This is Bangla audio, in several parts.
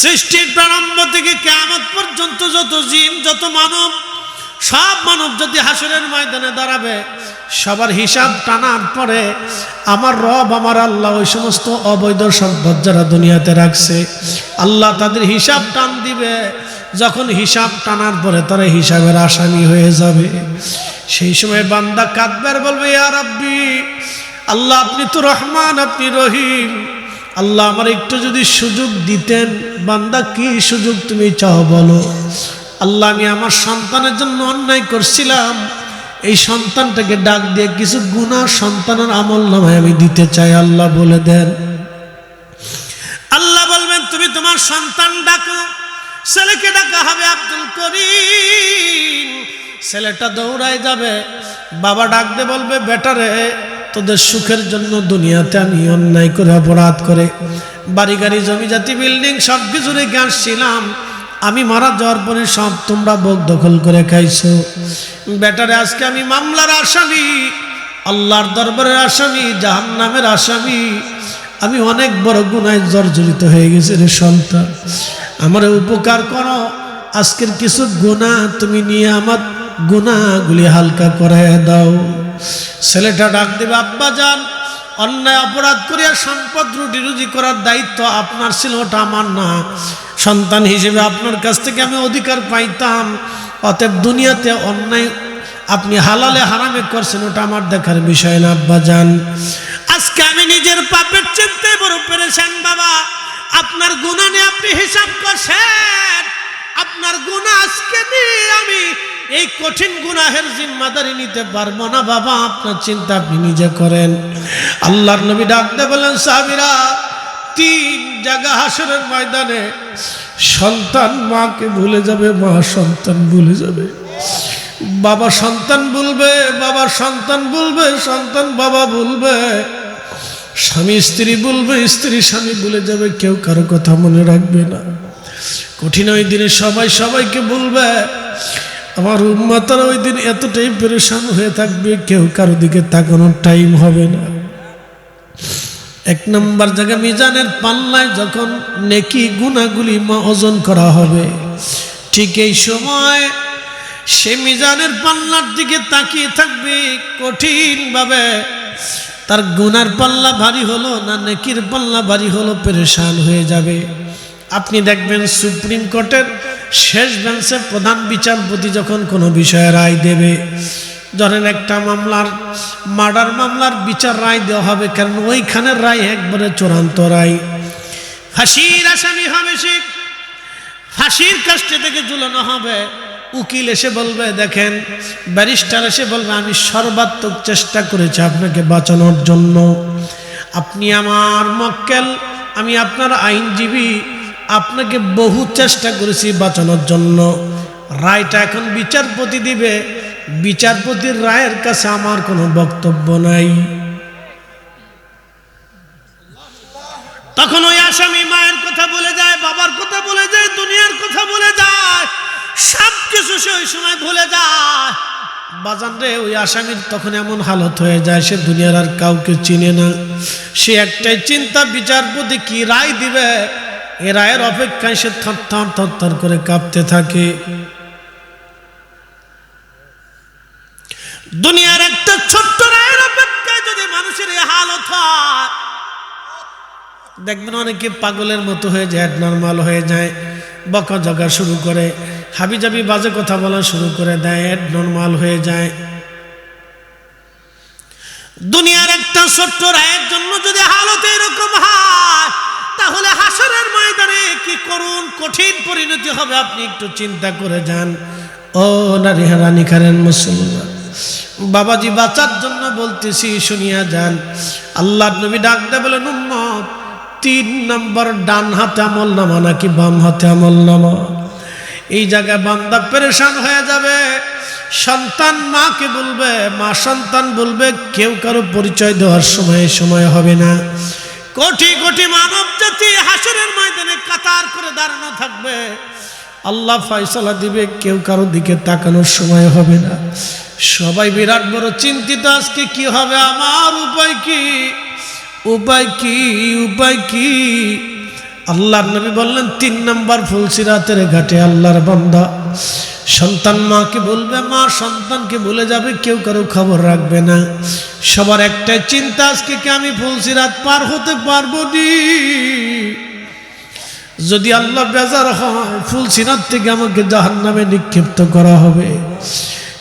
সৃষ্টির প্রারম্ভ থেকে কিয়ামত পর্যন্ত যত জিন যত মানব, সব মানব যদি হাসরের ময়দানে দাঁড়াবে, সবার হিসাব টানার পরে আমার রব আমার আল্লাহ ওই সমস্ত অবৈধ সম্পদ যারা দুনিয়াতে রাখছে, আল্লাহ তাদের হিসাব টান দিবে। যখন হিসাব টানার পরে তারা হিসাবের আসামি হয়ে যাবে, সেই সময় বান্দা কাঁদবে আর বলবে, ইয়া রাব্বি, আল্লাহ আপনি তো রহমান, আপনি রহিম, আল্লাহ আমার একটু যদি সুযোগ দিতেন। বান্দা কি সুযোগ তুমি চাও বলো? আল্লাহ আমি আমার সন্তানের জন্য অন্যায় করছিলাম, এই সন্তানটাকে ডাক দিয়ে কিছু গুনাহ সন্তানের আমল নামায় আমি দিতে চাই, আল্লাহ বলে দেন। আল্লাহ বলবেন তুমি তোমার সন্তান ডাকো। ছেলেকে ডাকা হবে আব্দুল করিম। ছেলেটা দৌড়ায় যাবে, বাবা ডাক দিয়ে বলবে, বেটারে তোদের সুখের জন্য দুনিয়াতে আমি অন্যায় করে অপরাধ করে বাড়ি গাড়ি জমি জাতি বিল্ডিং সব কিছু রেখে আসছিলাম, আমি মারা যাওয়ার পরে সব তোমরা ভোগ দখল করে খাইছো। বেটারে আজকে আমি মামলার আসামি, আল্লাহর দরবারের আসামি, জাহান্নামের আসামি, আমি অনেক বড় গুনায় জর্জরিত হয়ে গেছি রে সন্তান, আমার উপকার করো। আজকের কিছু গুনাহ তুমি নিয়ে আমার গুনাহগুলি হালকা করায় দাও। ছেলেটা ডাক দেবে, আব্বা যান, অন্যায় অপরাধ করিয়া সম্পদ রুটি রুজি করার দায়িত্ব আপনার ছিল, ওটা আমার না। সন্তান হিসেবে আপনার কাছ থেকে আমি অধিকার পাইতাম, অতএব দুনিয়াতে অন্যায় আপনি হালালে হারামে করছেন, ওটা আমার দেখার বিষয় না। আব্বা যান, আজকে আমি নিজের পাপের চিন্তায় বড় পেরেছেন বাবা। আপনার গুনাহ নিয়ে আপনি হিসাব করছেন, আপনার গুনাহ আজকে নিয়ে আমি এই কঠিন গুনাহের জিম্মাদারি নিতে পারবো না বাবা, আপনার চিন্তা আপনি নিজে করেন। আল্লাহর নবী ডাকতে বলেন, সাহাবীরা, 3 জায়গা হাসরের ময়দানে সন্তান মাকে ভুলে যাবে, মা সন্তান ভুলে যাবে, বাবা সন্তান ভুলবে, বাবা সন্তান ভুলবে, সন্তান বাবা ভুলবে, স্বামী স্ত্রী ভুলবে, স্ত্রী স্বামী ভুলে যাবে, কেউ কারো কথা মনে রাখবে না। কঠিন ওই দিনে সবাই সবাইকে ভুলবে। আমার উম্মতরা ওই দিন এতটাই পেরেশান হয়ে থাকবে, কেউ কারো দিকে তাকানোর টাইম হবে না। 1 নম্বর জায়গা মিজানের পাল্লায় যখন নেকি গুনাহগুলি ওজন করা হবে, ঠিক এই সময় সে মিজানের পাল্লার দিকে তাকিয়ে থাকবে কঠিন ভাবে। তার গুনার পাল্লা ভারী হলো না নেকির পাল্লা ভারী হলো, পেরেশান হয়ে যাবে। আপনি দেখবেন সুপ্রিম কোর্টের শেষ বেঞ্চে প্রধান বিচারপতি যখন কোনো বিষয়ে রায় দেবে, ধরেন একটা মামলার মার্ডার মামলার বিচার রায় দেওয়া হবে, কারণ ওইখানের রায় একবারে চূড়ান্ত রায়। ফাঁসির আসামি হবে সে, ফাঁসির কাস্টে থেকে ঝুলানো হবে। উকিল এসে বলবে, দেখেন, ব্যারিস্টার এসে বলবে, আমি সর্বাত্মক চেষ্টা করেছি আপনাকে বাঁচানোর জন্য, আপনি আমার মক্কেল, আমি আপনার আইনজীবী, আপনাকে বহু চেষ্টা করেছি বাঁচানোর জন্য। রায়টা এখন বিচারপতি দিবে, বিচারপতির রায়ের কাছে আমার কোনো বক্তব্য নাই। তখন ওই আসামি মায়ের কথা বলে যায়, বাবার কথা বলে যায়, দুনিয়ার কথা বলে যায়, সব কিছু সে ওই সময় ভুলে যায়। বাজান রে, ওই আসামির তখন এমন হালত হয়ে যায়, সে দুনিয়ার আর কাউকে চিনে না। সে একটাই চিন্তা, বিচারপতি কি রায় দিবে, এ রায়ের অপেক্ষায় সে থরথর থরথর করে কাঁপতে থাকে। দুনিয়ার একটা ছোট্ট রায়ের অপেক্ষায় যদি মানুষের এই হালত হয়, দেখবেন অনেকে পাগলের মতো হয়ে যায়, নর্মাল হয়ে যায়, বকা জগা শুরু করে, হাবিজাবি বাজে কথা বলা শুরু করে দেয়, নর্মাল হয়ে যায়। দুনিয়ার একটা ছোট্ট রায়ের জন্য যদি হালত এরকম হয়, তাহলে হাসরের ময়দানে কি করুন কঠিন পরিণতি হবে, আপনি একটু চিন্তা করে যান। ও নারী হারানি খারেন মুসলমান বাবাজি, বাঁচার জন্য বলতেছি, শুনিয়া যান। আল্লাহর নবী ডাক দেয় বলেন, উম্মত, 3 নম্বর ডান হাতে আমল নামা নাকি বাম হাতে আমল নামা? এই জায়গায় বান্দা পেরেশান হয়ে যাবে। সন্তান মাকে বলবে, মা সন্তান বলবে, কেউ কারো পরিচয় দেওয়ার সময় হবে না। কোটি কোটি মানব জাতি হাসরের ময়দানে কাতার করে দাঁড়ানো থাকবে, আল্লাহ ফয়সালা দিবে, কেউ কারো দিকে তাকানোর সময় হবে না। সবাই বিরাট বড় চিন্তিত, আজকে কি হবে আমার, উপায় কি, উপায় কি, উপায় কি? আল্লাহর নবী বললেন 3 নম্বর ফুলসিরাতের ঘাটে আল্লাহর বান্দা সন্তান মাকে বলবে, মা সন্তানকে বলে যাবে, কেউ কারো খবর রাখবে না। সবার একটাই চিন্তা, আজকে কি আমি ফুলসিরাত পার হতে পারবো নি? যদি আল্লাহ বেজার হয়, ফুলসিরাত থেকে আমাকে জাহান্নামে নিক্ষিপ্ত করা হবে।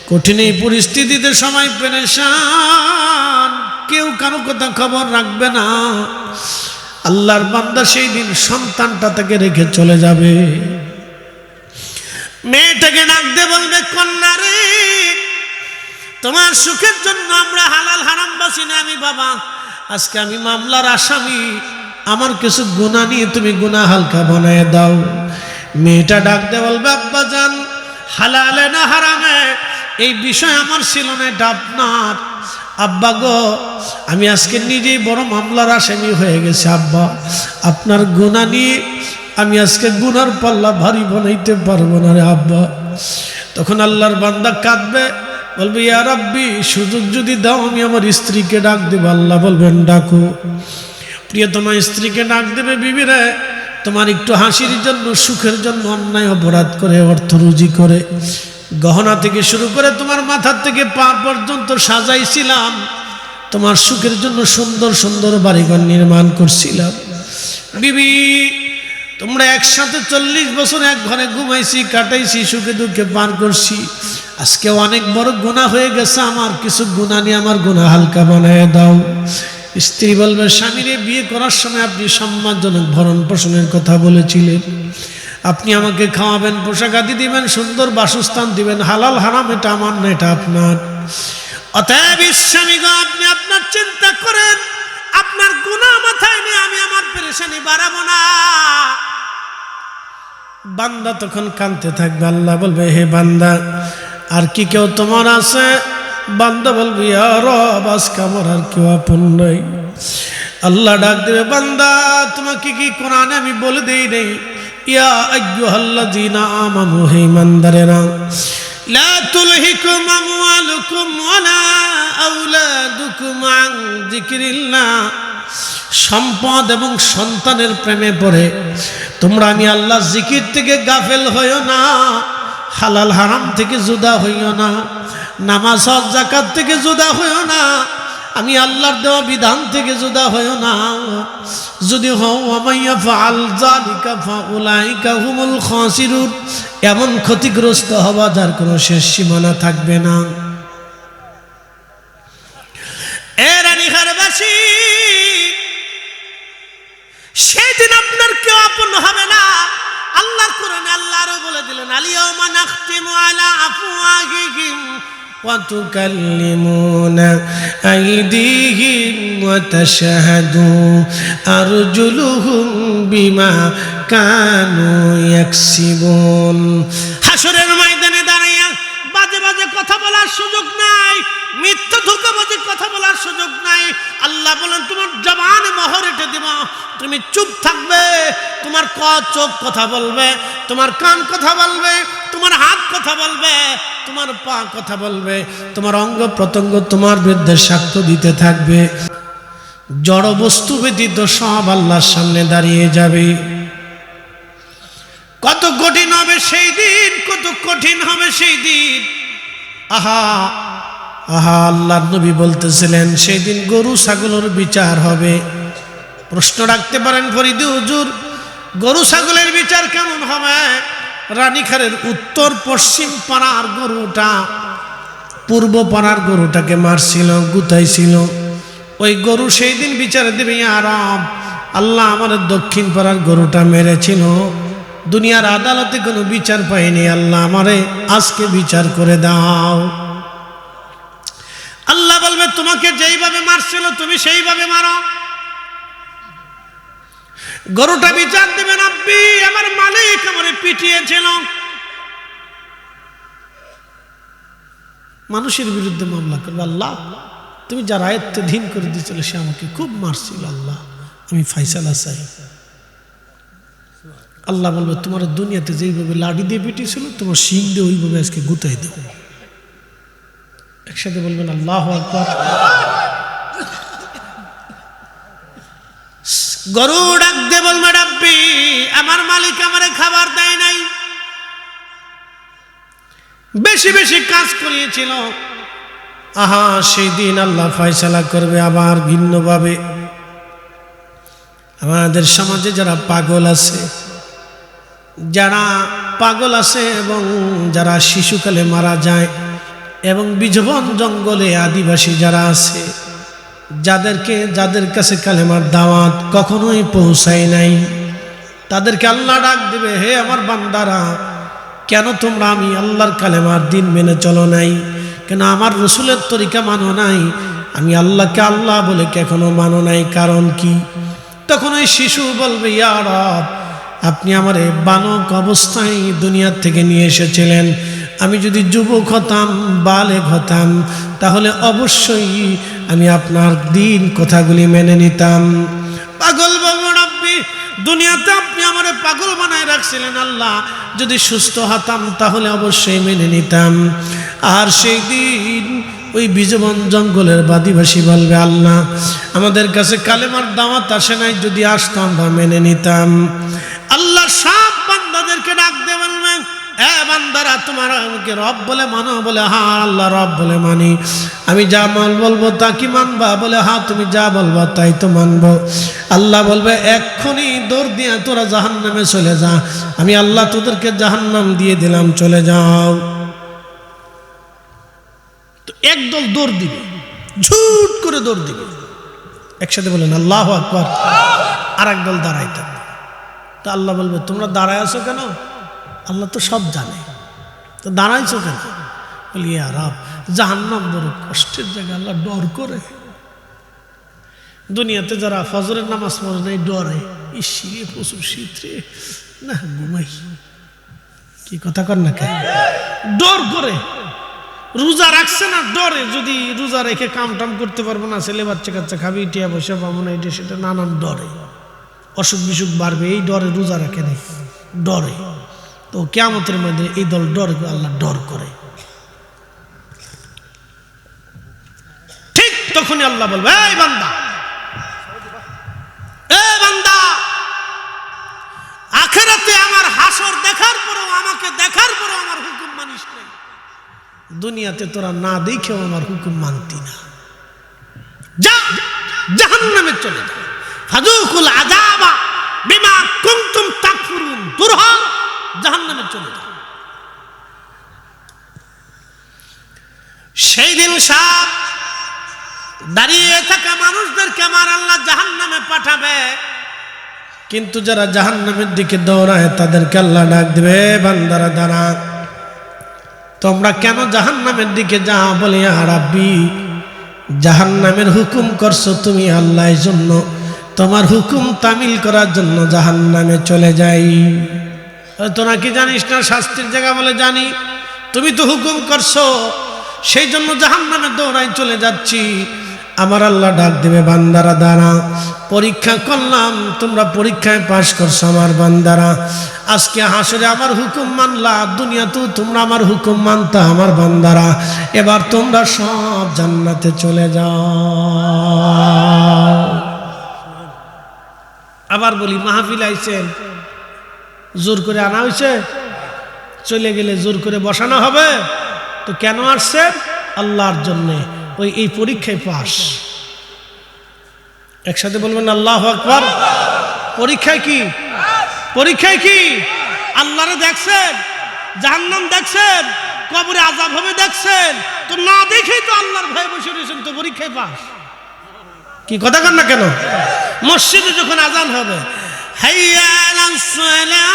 কঠিন এই পরিস্থিতিতে সময় পেরেশান, কেউ কারো কথা খবর রাখবে না। আল্লাহর বান্দা সেই দিন সন্তানটা তাকে রেখে চলে যাবে। মেয়েটাকে ডাকতে বলবে, কন্যা রে, তোমার সুখের জন্য আমরা হালাল হারাম বাসি না। আমি বাবা, আজকে আমি মামলার আসামি, আমার কিছু গুনাহ নিয়ে তুমি গুনাহ হালকা বানায় দাও। মেয়েটা ডাকতে বলবে, আব্বা জান, হালালে না হারামে এই বিষয় আমার ছিল না, এটা আপনার। আব্বা গো, আমি আজকে নিজেই বড় মামলার আসামি হয়ে গেছি আব্বা, আপনার গুনাহ নিয়ে আমি আজকে গুনার পাল্লা ভারী বানাইতে পারবো না রে আব্বা। তখন আল্লাহর বান্দা কাঁদবে, বলবে, ইয়া রাব্বি, সুযোগ যদি দাও আমি আমার স্ত্রীকে ডাক দেবো। আল্লাহ বলবেন, ডাকো। প্রিয়তমা স্ত্রীকে ডাক দেবে, বিবি রে, তোমার একটু হাসির জন্য, সুখের জন্য অন্যায় অপরাধ করে, অর্থ রুজি করে, গহনা থেকে শুরু করে তোমার মাথার থেকে পা পর্যন্ত সাজাইছিলাম, তোমার সুখের জন্য সুন্দর সুন্দর বাড়িঘর নির্মাণ করছিলাম। বিবি, তোমরা একসাথে 40 বছর এক ঘরে ঘুমাইছি, কাটাইছি, সুখে দুঃখে পার করছি। আজকে অনেক বড় গুনাহ হয়ে গেছে, আমার কিছু গুনাহ নিয়ে আমার গুনাহ হালকা বানায় দাও। স্ত্রী বলবে, স্বামীরে বিয়ে করার সময় আপনি সম্মানজনক ভরণ পোষণের কথা বলেছিলেন, আপনি আমাকে খাওয়াবেন, পোশাক আদি দিবেন, সুন্দর বাসস্থান দিবেন, হালাল হারাম এটা আমার না, এটা আপনার। অতএব স্বামী গো, আপনি আপনার চিন্তা করেন, আপনার গুনাহ মাথায় নিয়ে আমি আমার পেরেশানি বাড়াবো না। বান্দা তখন কাঁদতে থাকবে। আল্লাহ বলবে, হে বান্দা, আর কি কেউ তোমার আছে? বান্দা বলবে, ইয়া রব, আজকে আমার আর কেউ আপন নাই। আল্লাহ ডাক দেবে, বান্দা, তোমাকে কি কোরআনে আমি বলে দেই নেই, ইয়া আইয়ুহাল্লাযীনা আমানু, হে ইমানদারেরা, লা তুলহিকুম আমওয়ালুকুম ওয়ালা আওলাদুকুম আন যিকরিল্লাহ, সম্পদ এবং সন্তানের প্রেমে পড়ে তোমরা আমি আল্লাহ জিকির থেকে গাফেল হইও না, হালাল হারাম থেকে জুদা হইও না, নামাজ হজ যাকাত থেকে জুদা হইও না, আমি আল্লাহর দেওয়া বিধান থেকে জুদা হইও না। যদি হও ওয়ামাইয়া ফাআল যালিকা ফাউলাইকা হুমুল খাসিরুন, এমন ক্ষতিগ্রস্ত হবা যার কোনো শেষ সীমানা থাকবে না। এ রানীহারবাসী, সেদিন আপনার কেউ আপন হবে না। আল্লাহর কোরআনে আল্লাহ আরো বলে দিলেন, আলিয়াউমা নাখতিমু আলা আফওয়াহিহিম ওয়া তুকাল্লিমুনা আইদিহিম ওয়া তাশহাদু আরজুলুহুম বিমা কানু ইয়াকসিবুন। হাসরের ময়দানে দাঁড়িয়ে বাজে বাজে কথা বলার সুযোগ নাই, মিথ্যা ধোঁকাবাজি কথা বলার সুযোগ নাই। আল্লাহ বলেন, তোমার জবানে মোহর এঁটে দিব, তুমি চুপ থাকবে। তোমার চোখ কথা বলবে, তোমার কান কথা বলবে, তোমার হাত কথা বলবে, তোমার পা কথা বলবে, তোমার অঙ্গ প্রত্যঙ্গ তোমার বিরুদ্ধে সাক্ষ্য দিতে থাকবে। জড় বস্তু ব্যতীত সব আল্লাহর সামনে দাঁড়িয়ে যাবে। কত কঠিন হবে সেই দিন, কত কঠিন হবে সেই দিন। আহা আহা, আল্লাহর নবী বলতেছিলেন, সেই দিন গরু ছাগলের বিচার হবে। প্রশ্ন রাখতে পারেন, ফরিদি হুজুর, গরু ছাগলের বিচার কেমন হবে? রানীখারের উত্তর পশ্চিম পাড়ার গরুটা পূর্ব পাড়ার গরুটাকে মারছিল, গুতাইছিল। ওই গরু সেই দিন বিচার দেবে, আরাম আল্লাহ আমার দক্ষিণ পাড়ার গরুটা মেরেছিল, দুনিয়ার আদালতে কোনো বিচার পাইনি, আল্লাহ আমারে আজকে বিচার করে দাও। আল্লাহ বলবে, তোমাকে যেইভাবে মারছিল তুমি সেইভাবে মারো। গরুটা বিচার দেবেন, আব্বি আমার মালিক আমারে পিটিয়েছিল। মানুষের বিরুদ্ধে মামলা করবে, আল্লাহ তুমি যার আয়ত্তাধীন করে দিয়েছিল সে আমাকে খুব মারছিল, আল্লাহ আমি ফাইসালা চাই। আল্লাহ বলবে, তোমার দুনিয়াতে যেইভাবে লাঠি দিয়ে পিটিয়েছিল তোমার শিং দিয়ে ওইভাবে আজকে গুতাই দেব। একসাথে বলবেন আল্লাহু আকবার। গরু ডাক দে বলবে রাব্বি আমার মালিক আমারে খাবার দেয় নাই, বেশি বেশি কাজ করিয়েছিল। আহা সেই দিন আল্লাহ ফয়সালা করবে আবার ভিন্নভাবে। আমাদের সমাজে যারা পাগল আছে, যারা পাগল আছে এবং যারা শিশুকালে মারা যায় এবং বিজবন জঙ্গলে আদিবাসী যারা আছে, যাদের কাছে কালেমার দাওয়াত কখনোই পৌঁছায় নাই, তাদেরকে আল্লাহ ডাক দেবে, হে আমার বান্দারা, কেন তোমরা আমি আল্লাহর কালেমার দিন মেনে চলো নাই? কেন আমার রসুলের তরিকা মানো নাই? আমি আল্লাহকে আল্লাহ বলে এখনো মানো নাই? কারণ কি? তখন ওই শিশু বলবে, ইয়া রব, আপনি আমার এই বালক অবস্থায় দুনিয়ার থেকে নিয়ে এসেছিলেন, আমি যদি যুবক হতাম, বালেগ হতাম, তাহলে অবশ্যই আমি আপনার দিন কথাগুলি মেনে নিতাম। পাগল বলবো, রব্বি দুনিয়াতে আপনি আমারে পাগল বানায় রাখছিলেন, আল্লাহ যদি সুস্থ হতাম তাহলে অবশ্যই মেনে নিতাম। আর সেই দিন ওই বিজবন জঙ্গলের আদিবাসী বলবে, আল্লাহ আমাদের কাছে কালেমার দাওয়াত আসে নাই, যদি আসতো আমরা মেনে নিতাম। আল্লাহ সব বান্দাদেরকে ডাক দিয়ে বলবেন, এ বান্দারা তোমরা আমাকে রব বলে মানো? বলে হ্যাঁ আল্লাহ রব বলে মানি। আমি যা বলবো তা কি মানবা? বলে হ্যাঁ তুমি যা বলবা তাই তো মানবো। আল্লাহ বলবে, এক্ষুনি দৌড় দিয়ে তোরা জাহান্নামে চলে যা, আমি আল্লাহ তোদেরকে জাহান্নাম দিয়ে দিলাম, চলে যাও। তো একদল দৌড় দিবে, ঝুট করে দৌড় দিবে, একসাথে বলেন আল্লাহু আকবার। আর একদল দাঁড়াই থাকবে। তা আল্লাহ বলবে, তোমরা দাঁড়ায় আছো কেন? আল্লাহ তো সব জানে, তো দাঁড়াইছো কেন? বলি ইয়া রব, জাহান্নাম বড় কষ্টের জায়গা, আল্লাহ ডর করে। দুনিয়াতে যারা ফজরের নামাজ পড়ে নাই ডরে, ইসিরে প্রচুর শীত রে, না ঘুমাই, কি কথা কর না কেন? ডর করে। রোজা রাখছে না ডরে, যদি রোজা রেখে কাম টাম করতে পারবো না, ছেলে বাচ্চা কাচ্চা খাবি, টিয়া পয়সা পাবো না, এটা সেটা নানান ডরে, অসুখ বিসুখ বাড়বে, এই ডরে রোজা রাখে নেই, ডরে। তো কিয়ামতের মধ্যে এই দল ডর, আল্লাহ ডর করে। ঠিক তখনই আল্লাহ বলবে, এই বান্দা, এই বান্দা, আখিরাতে আমার হাসর দেখার পরেও, আমাকে দেখার পরেও আমার হুকুম মানিস নাই, দুনিয়াতে তোরা না দেখেও আমার হুকুম মানতি না, যা জাহান্নামে চলে যা, ফাযুকুল আযাবা বিমা কুনতুম তাকফুরুন, দূর হ, জাহান্নামে চলে যা। সেই দিন সব দাঁড়িয়ে থাকা মানুষদেরকে আমার আল্লাহ জাহান্নামে পাঠাবে, কিন্তু যারা জাহান্নামের দিকে দৌড়ায় তাদেরকে আল্লাহ ডাক দিবে, বান্দারা দাঁড়া, তোমরা কেন জাহান্নামের দিকে যাও? বলে ইয়া রাব্বি, জাহান্নামের হুকুম করছো তুমি আল্লাহ, এই জন্য তোমার হুকুম তামিল করার জন্য জাহান্নামে চলে যাই। তোরা কি জানিস না শাস্তির জায়গা? বলে জানি, তুমি তো হুকুম করছো, সেই জন্য জাহান্নামে দৌড়াই চলে যাচ্ছি। আমার আল্লাহ ডাক দেবে, বান্দারা দাঁড়া, পরীক্ষা করলাম, তোমরা পরীক্ষায় পাশ করছো আমার বান্দারা, আজকে হাসরে আমার হুকুম মানলা, দুনিয়াতেও তোমরা আমার হুকুম মানতা আমার বান্দারা, এবার তোমরা সব জান্নাতে চলে যাও। আবার বলি, মাহফিল আইছেন, জোর করে আনা হয়েছে, চলে গেলে জোর করে বসানো হবে? তো কেন আসছে? আল্লাহর জন্যে, ওই এই পরীক্ষায় পাস। একসাথে বলবেন আল্লাহু আকবার। পরীক্ষায় কি? পরীক্ষায় কি? আল্লাহরে দেখছেন, জাহান্নাম দেখছেন, কবরে আযাব হবে দেখছেন, তো না দেখেই তো আল্লাহর ভয়ে বসে রয়েছেন, তো পরীক্ষায় পাস। কি কথা কন না কেন? মসজিদে যখন আজান হবে, হাইয়া আলাস সালাহ,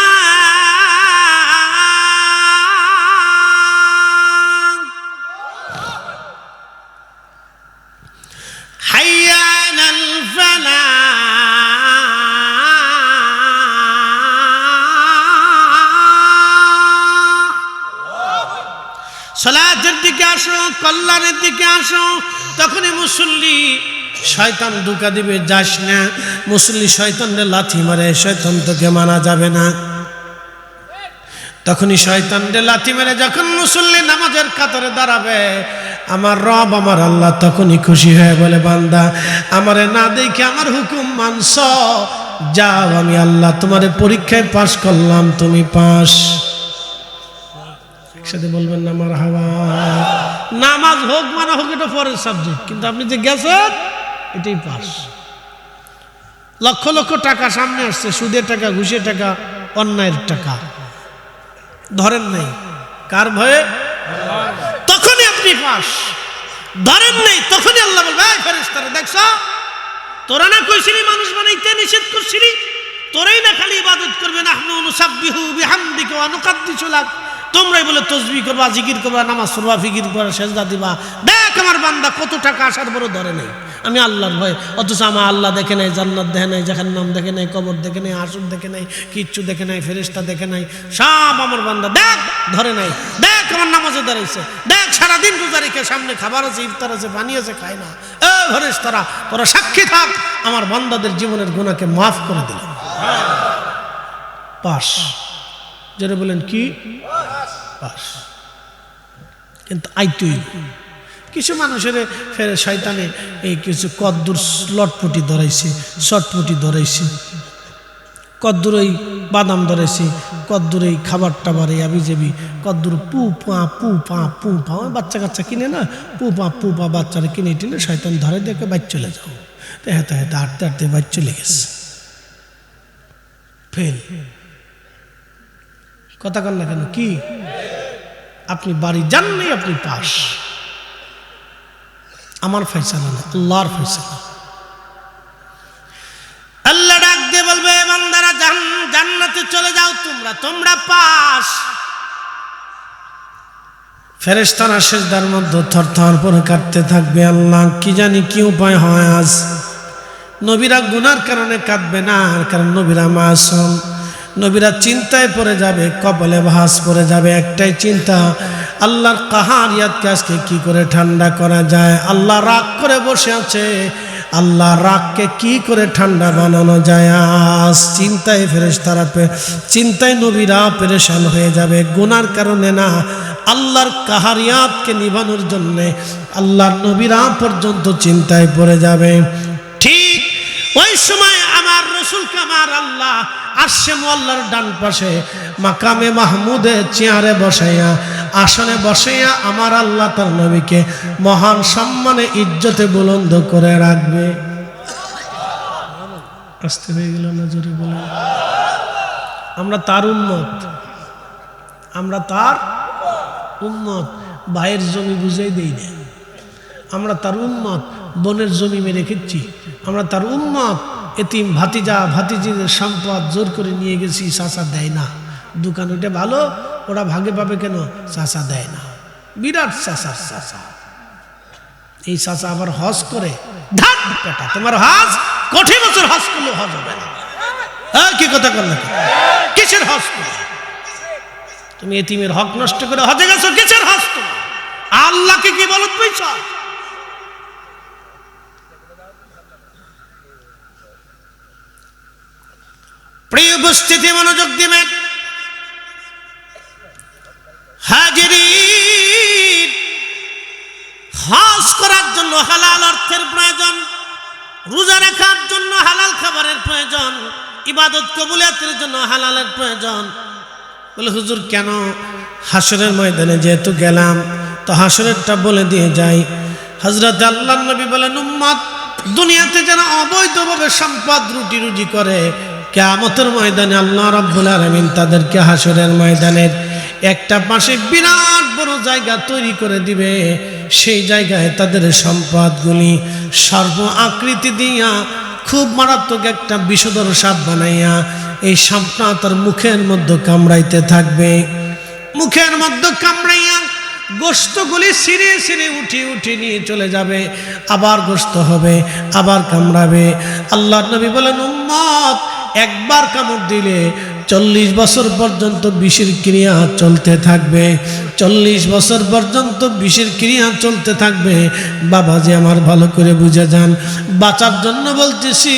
হাইয়া আলাল ফালাহ, সালাতের দিকে আসো, কল্যাণের দিকে আসো। তখনই মুসল্লি শয়তান ধোঁকা দিবে, যাস না। মুসল্লি শয়তানরে লাথি মারে, শয়তান তোকে মানা যাবে না। তখনই শয়তানরে লাথি মেরে যখন মুসল্লি নামাজের কাতারে দাঁড়াবে, আমার রব আমার আল্লাহ তখনই খুশি হয়ে বলে, বান্দা আমারে না দেখে আমার হুকুম মানছ, যাও, আমি আল্লাহ তোমার পরীক্ষায় পাশ করলাম, তুমি পাস। একসাথে বলবেন না মারহাবা। নামাজ হোক মানে হোক এটা পরের সাবজেক্ট, কিন্তু আপনি যে গেছেন এটাই পাস। লক্ষ লক্ষ টাকা সামনে আসছে, সুদের টাকা, ঘুষের টাকা, অন্যায়ের টাকা, ধরেন নাই কার ভয়ে? তখনই আপনি পাস। ধরেন নেই তখনই আল্লাহ বলবে, এই ফেরেশতারা দেখছো, তোরা না কইছিলি মানুষ বানাইতে নিষেধ করছিলি, তোরাই না খালি ইবাদত করবে, নাহনু নুসাব্বিহু বিহামদিকা ওয়া নুকাদ্দিসু লাক, তোমরাই বলে তসবিহ করবা, জিকির করবা, নামাজ পড়বা, ফিকির করবা, সেজদা দিবা। দেখ আমার বান্দা কত টাকা আসার বড় ধরে নেই, আমি আল্লাহর ভয়। অথচ আমার আল্লাহ দেখে নাই, জান্নাত দেখে নাই, জাহান্নাম দেখে নাই, কবর দেখে নাই, হাসর দেখে নাই, কিচ্ছু দেখে নাই, ফেরেশতা দেখে নাই, সব আমার বান্দা দেখ ধরে নাই। দেখ আমার নামাজে দাঁড়াইছে, দেখ সারাদিন রোজা রেখে সামনে খাবার আছে, ইফতার আছে, পানি আছে, খায় না। এ ফেরেশতারা তোরা সাক্ষী থাক, আমার বান্দাদের জীবনের গুনাহকে মাফ করে দিল, পাস। যারা বলেন কি পাস। কিন্তু আইতুই কিছু মানুষের ফেরে শয়তানে এই কিছু কদ্দুর লটপটি ধরাইছে, শটপটি ধরাইছে, কদ্দুর এই বাদাম ধরেছে, কদ্দুর এই খাবার টাবার, এই আবিজাবি কদ্দুর পু পা পু পা পু পা, বাচ্চা কাচ্চা কিনে না, পু পা বাচ্চারা কিনে টিনে শয়তান ধরে দেখে বাইর চলে যাও। তো হেঁটে হেঁটে হাঁটতে হাঁটতে বাইর চলে গেছে, ফেল। কথা কন না কেন? কি আপনি বাড়ি যান নাই, আপনি পাস। আমার ফয়সালা না, আল্লাহর ফয়সালা। আল্লাহ ডাক দিয়ে বলবে, বান্দারা জান্নাতে চলে যাও, তোমরা পাস। ফেরেশতারা সিজদার মধ্যে থরথর করে কাঁদতে থাকবে, আল্লাহ কি জানি কি উপায় হয় আজ। নবীরা গুনার কারণে কাঁদবে না, কারণ নবীরা মাসুম। নবীরা চিন্তায় পড়ে যাবে, কপালে ভাঁজ পড়ে যাবে, একটাই চিন্তা, আল্লাহর কাহারিয়াতকে আজকে কি করে ঠান্ডা করা যায়। আল্লাহ রাগ করে বসে আছে, আল্লাহ রাগকে কি করে ঠান্ডা বানানো যায়। আজ চিন্তায় ফেরেশতারা, চিন্তায় নবীরা পেরেশান হয়ে যাবে, গুনার কারণে না, আল্লাহর কাহারিয়াতকে নিভানোর জন্যে আল্লাহর নবীরা পর্যন্ত চিন্তায় পড়ে যাবে। ঠিক ওই সময় আমার রসুলকে আমার আল্লাহ আরশে মুআল্লার ডান পাশে মাকামে মাহমুদে চেয়ারে বসাইয়া, আসনে বসাইয়া আমার আল্লাহ তার নবীকে মহান সম্মানে ইজ্জতে বুলন্দ করে রাখবে। আসতে হয়ে গেল না, জোরে বলেন। আমরা তার উম্মত, আমরা তার উম্মত। ভাইয়ের জমি বুঝাই দেই না, আমরা তার উম্মত। বোনের জমি মেরে খেচ্ছি, আমরা তার উম্মত। এতিম ভাতিজা ভাতিজিদের সম্পদ জোর করে নিয়ে গেছি, চাচা দেয় না। দোকান ওইটা ভালো, ওরা ভাগে পাবে কেন? চাচা দেয় না। বিরাট চাচার চাচা, এই চাচা আবার হজ করে। ধাত বেটা, তোমার হজ কঠিন বছর হজ করলে হজ হবে না। কি কথা করলে? কিসের হজ করে? তুমি এতিমের হক নষ্ট করে হজে গেছো, কিসের হজ? তুমি আল্লাহকে কি বলত পেয়েছ? প্রিয় উপস্থিতি, মনোযোগ দিবেন। হাজিরিন, হজ করার জন্য হালাল অর্থের প্রয়োজন, রোজা রাখার জন্য হালাল খাবারের প্রয়োজন, ইবাদত কবুলিয়াতের জন্য হালালের প্রয়োজন। বলে হুজুর কেন? হাসরের ময়দানে যেহেতু গেলাম, তো হাসরেরটা বলে দিয়ে যাই। হযরত আল্লাহর নবী বলেন, উম্মত দুনিয়াতে যারা অবৈধভাবে সম্পদ রুটি করে, কিয়ামতের ময়দানে আল্লাহ রাব্বুল আলামিন তাদেরকে হাসরের মায়দানের একটা পাশে বিরাট বড় জায়গা তৈরি করে দিবে। সেই জায়গায় তাদের সম্পদগুলি সর্ব আকৃতি দিয়া খুব মারাত্মক একটা বিষধর সাপ বানাইয়া, এই সাপটা তার মুখের মধ্যে কামড়াইতে থাকবে। মুখের মধ্যে কামড়াইয়া গোশতগুলি ছিঁড়ে ছিঁড়ে উঠে নিয়ে চলে যাবে, আবার গোশত হবে, আবার কামড়াবে। আল্লাহর নবী বলেন, উম্মত একবার কামড় দিলে 40 বছর পর্যন্ত বিষের ক্রিয়া চলতে থাকবে। 40 বছর পর্যন্ত বিষের ক্রিয়া চলতে থাকবে। বাবাজি আমার ভালো করে বুঝে যান, বাঁচার জন্য বলতেছি,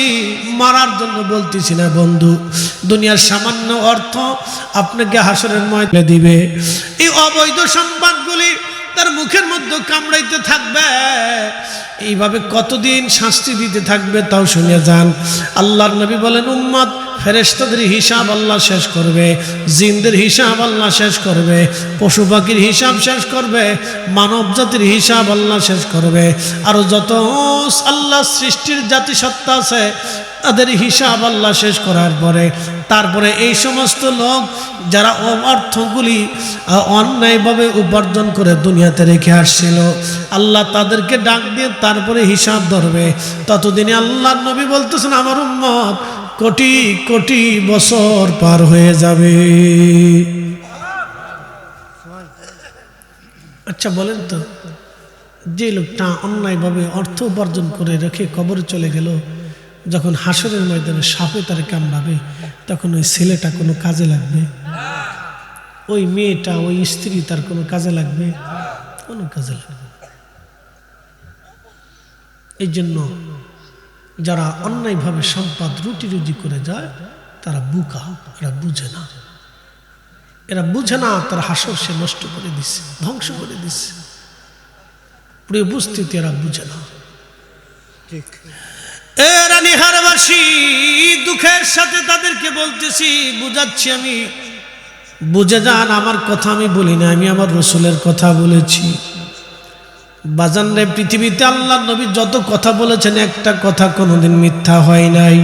মারার জন্য বলতেছি না বন্ধু। দুনিয়ার সামান্য অর্থ আপনাকে হাসরের ময়দানে দিবে। এই অবৈধ সম্পদগুলি তার মুখের মধ্যে কামড়াইতে থাকবে। এইভাবে কতদিন শাস্তি দিতে থাকবে তাও শুনে যান। আল্লাহর নবী বলেন, উম্মত ফেরেশতাদের হিসাব আল্লাহ শেষ করবে, জিনদের হিসাব আল্লাহ শেষ করবে, পশু পাখির হিসাব শেষ করবে, মানব জাতির হিসাব আল্লাহ শেষ করবে, আর যত আল্লাহ সৃষ্টির জাতিসত্তা আছে তাদের হিসাব আল্লাহ শেষ করার পরে তারপরে এই সমস্ত লোক যারা অর্থগুলি অন্যায়ভাবে উপার্জন করে দুনিয়াতে রেখে আসছিল, আল্লাহ তাদেরকে ডাক দিয়ে তারপরে হিসাব ধরবে। ততদিনে আল্লাহর নবী বলতেছেন, আমার উম্মত কোটি কোটি বছর পার হয়ে যাবে। আচ্ছা বলেন তো, যে লোকটা অন্যায়ভাবে অর্থ উপার্জন করে রেখে কবরে চলে গেল, যখন হাসরের ময়দানে সাপে তারে কামড়াবে তখন ওই ছেলেটা কোনো কাজে লাগবে? ওই মেয়েটা, ওই স্ত্রী তার কোনো কাজে লাগবে? কোনো কাজে লাগবে। এই জন্য যারা অন্যায়ভাবে সম্পদ রুটি রুজি করে যায় তারা বুকা, এরা বুঝে না, এরা বুঝে না তার হাসর সে নষ্ট করে দিচ্ছে, ধ্বংস করে দিচ্ছে। প্রিয় উপস্থিতি, এরা বুঝে না। ঠিক রানীহারবাসী, দুঃখের সাথে তাদেরকে বলতেছি, বুঝাচ্ছি, আমি বুঝে যান। আমার কথা আমি বলি না, আমি আমার রসুলের কথা বলেছি। বাজান রে, পৃথিবীতে আল্লাহ নবী যত কথা বলেছেন একটা কথা কোনোদিন মিথ্যা হয় নাই।